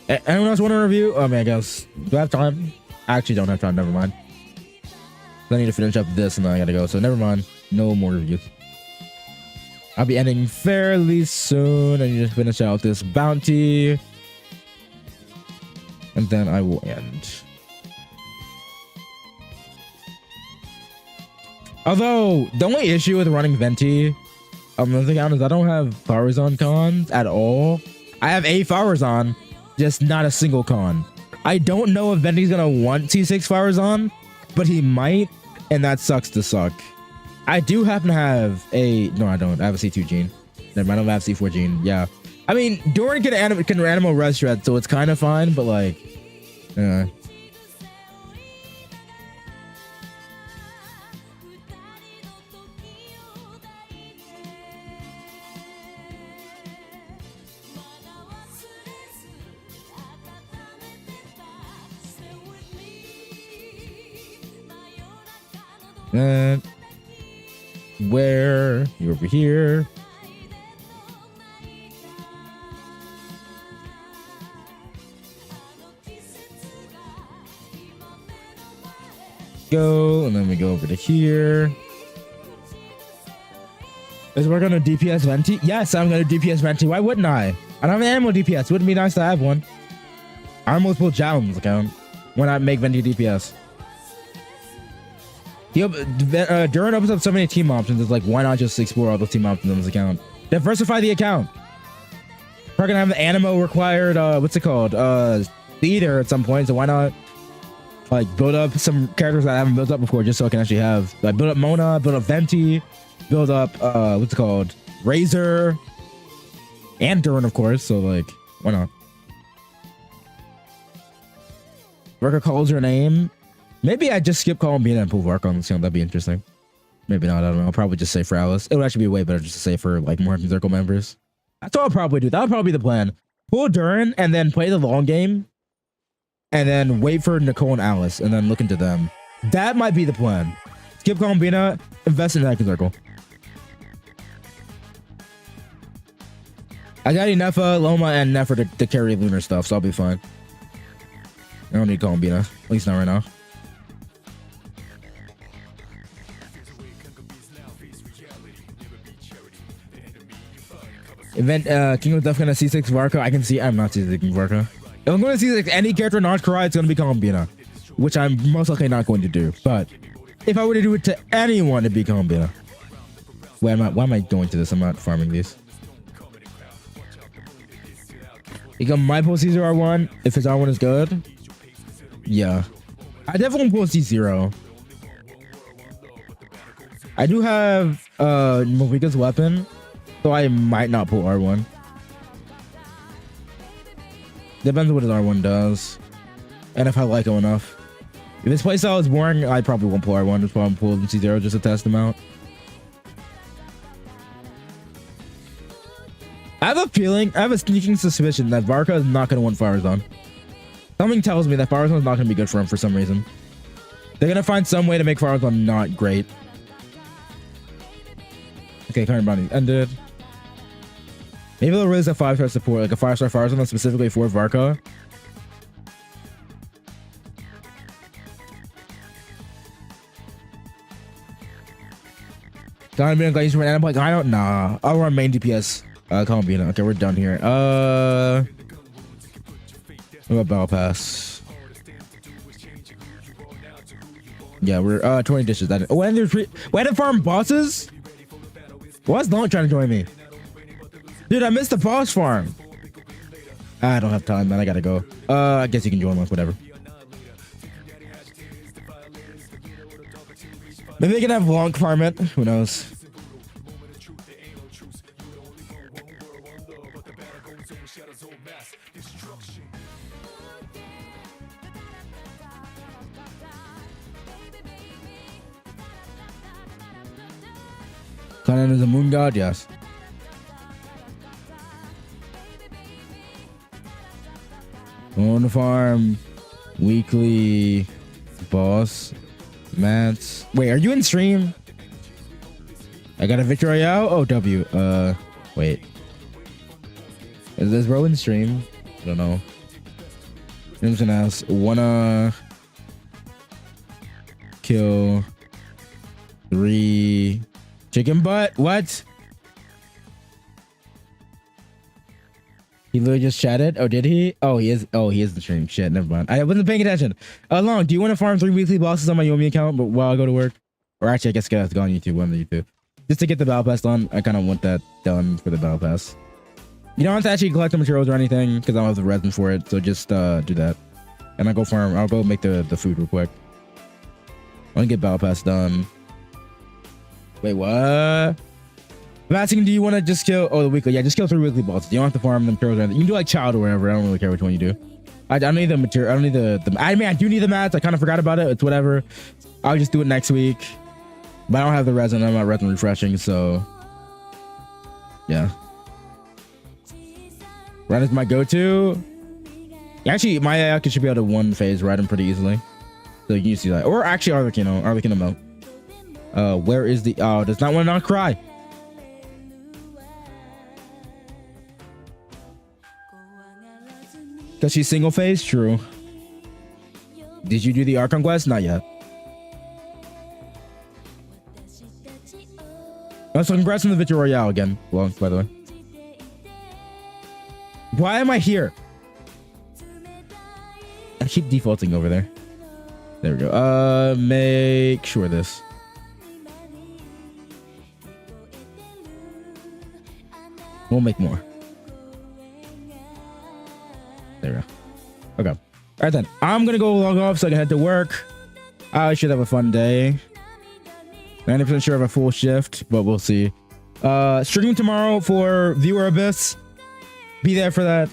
Anyone else want to review? Oh, man, I guess. Do I have time? I actually don't have time. Never mind. I need to finish up this, and then I gotta go. So, never mind. No more reviews. I'll be ending fairly soon. I need to finish out this bounty. And then I will end. Although, the only issue with running Venti on this account is I don't have Farazan cons at all. I have a Farazan, just not a single con. I don't know if Venti's gonna want C6 flowers on, but he might, and that sucks to suck. I do happen to have a... No, I don't. I have a C2 gene. Never mind, I don't have C4 gene. Yeah. I mean, Doran can animal res shred, so it's kind of fine, but like... Yeah. Where? You're over here. Go, and then we go over to here. Is we're gonna DPS Venti? Yes, I'm gonna DPS Venti. Why wouldn't I? I don't have an animal DPS. Wouldn't it be nice to have one? I almost pulled Jown's account when I make Venti DPS. Duran opens up so many team options. It's like, why not just explore all those team options on this account? Diversify the account. We're gonna have an animo required, what's it called? Theater at some point, so why not like build up some characters that I haven't built up before just so I can actually have like build up Mona, build up Venti, build up what's it called? Razor and Duran, of course, so like why not? Worker calls her name. Maybe I just skip Columbina and pull Varka on this account. That'd be interesting. Maybe not. I don't know. I'll probably just say for Alice. It would actually be way better just to say for like more circle members. That's what I'll probably do. That would probably be the plan. Pull Duran and then play the long game. And then wait for Nicole and Alice and then look into them. That might be the plan. Skip Columbina, invest in Hacking Circle. I got NEFER, Loma, and NEFER to carry lunar stuff, so I'll be fine. I don't need Columbina. At least not right now. Event Kinkle definitely gonna C6 Varka. I can see I'm not C6 Varka. If I'm going to C6 any character not Karai, it's gonna be Columbina, which I'm most likely not going to do. But if I were to do it to anyone, it'd be Columbina. Why am I going to this? I'm not farming these. You can my pull C0 R1 if his R1 is good. Yeah, I definitely pull C0. I do have Movika's weapon, so I might not pull R1. Depends on what his R1 does, and if I like him enough. If his playstyle is boring, I probably won't pull R1. Just probably pull C0 just to test him out. I have a feeling, I have a sneaking suspicion that Varka is not going to want Fire Zone. Something tells me that Fire Zone is not going to be good for him for some reason. They're going to find some way to make Fire Zone not great. Okay, current bounty ended. Maybe they'll release a 5-star support, like a 5-star Fire Zone specifically for Varka. Gotta be like you run I don't nah. I'll run main DPS. Columbina. Okay, we're done here. What about Battle Pass? Yeah, we're 20 dishes. That when there's when to farm bosses? Why's Long trying to join me? Dude, I missed the boss farm. I don't have time, man. I gotta go. I guess you can join us, whatever. Maybe they can have Long farm it. Who knows? Conan is a moon god, yes. On the farm, weekly boss mats. Wait, are you in stream? I got a victory royale. Oh, W. Wait. Is this bro in stream? I don't know. I'm just gonna ask. Wanna kill 3 chicken butt? What? He literally just chatted. Oh, did he? Oh, he is. Oh, he is the stream. Shit, never mind. I wasn't paying attention. Long, do you want to farm 3 weekly bosses on my Yomi account, but while I go to work? Or actually, I guess I have to go on YouTube. One of the YouTube, just to get the battle pass done. I kind of want that done for the battle pass. You don't have to actually collect the materials or anything because I don't have the resin for it. So just do that. and I'll go farm. I'll go make the food real quick. I want to get battle pass done. Wait, what? I'm asking, do you want to just kill? Oh, the weekly. Yeah, just kill 3 weekly bosses. You don't have to farm them materials or anything. You can do like child or whatever. I don't really care which one you do. I don't need the material. I don't need I mean, I do need the mats. I kind of forgot about it. It's whatever. I'll just do it next week. But I don't have the resin. I'm not resin refreshing, so yeah. Ren is my go-to. Actually, my Ayaka should be able to one phase Ren pretty easily. So you can see that. Or actually, Arlecchino Mo. Where is the? Oh, does not want to not cry. Because she's single phase? True. Did you do the Archon quest? Not yet. Oh, so congrats on the Victory Royale again. Well, by the way. Why am I here? I keep defaulting over there. There we go. Make sure this. We'll make more. There we go. Okay. All right then. I'm gonna go log off so I can head to work. I should have a fun day. 90% sure I have a full shift, but we'll see. Streaming tomorrow for Viewer Abyss. Be there for that.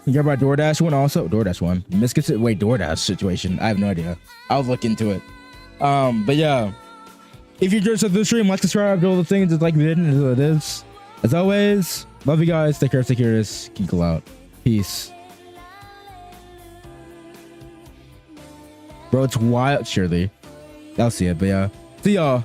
You got my DoorDash one also. DoorDash one. Wait, DoorDash situation. I have no idea. I'll look into it. But yeah. If you enjoyed the stream, like, subscribe, do all the things. It's like we did, and it is. As always, love you guys. Take care. Take care. Kinkle out. Peace. Bro, it's wild. Surely. I'll see it, but yeah. See y'all.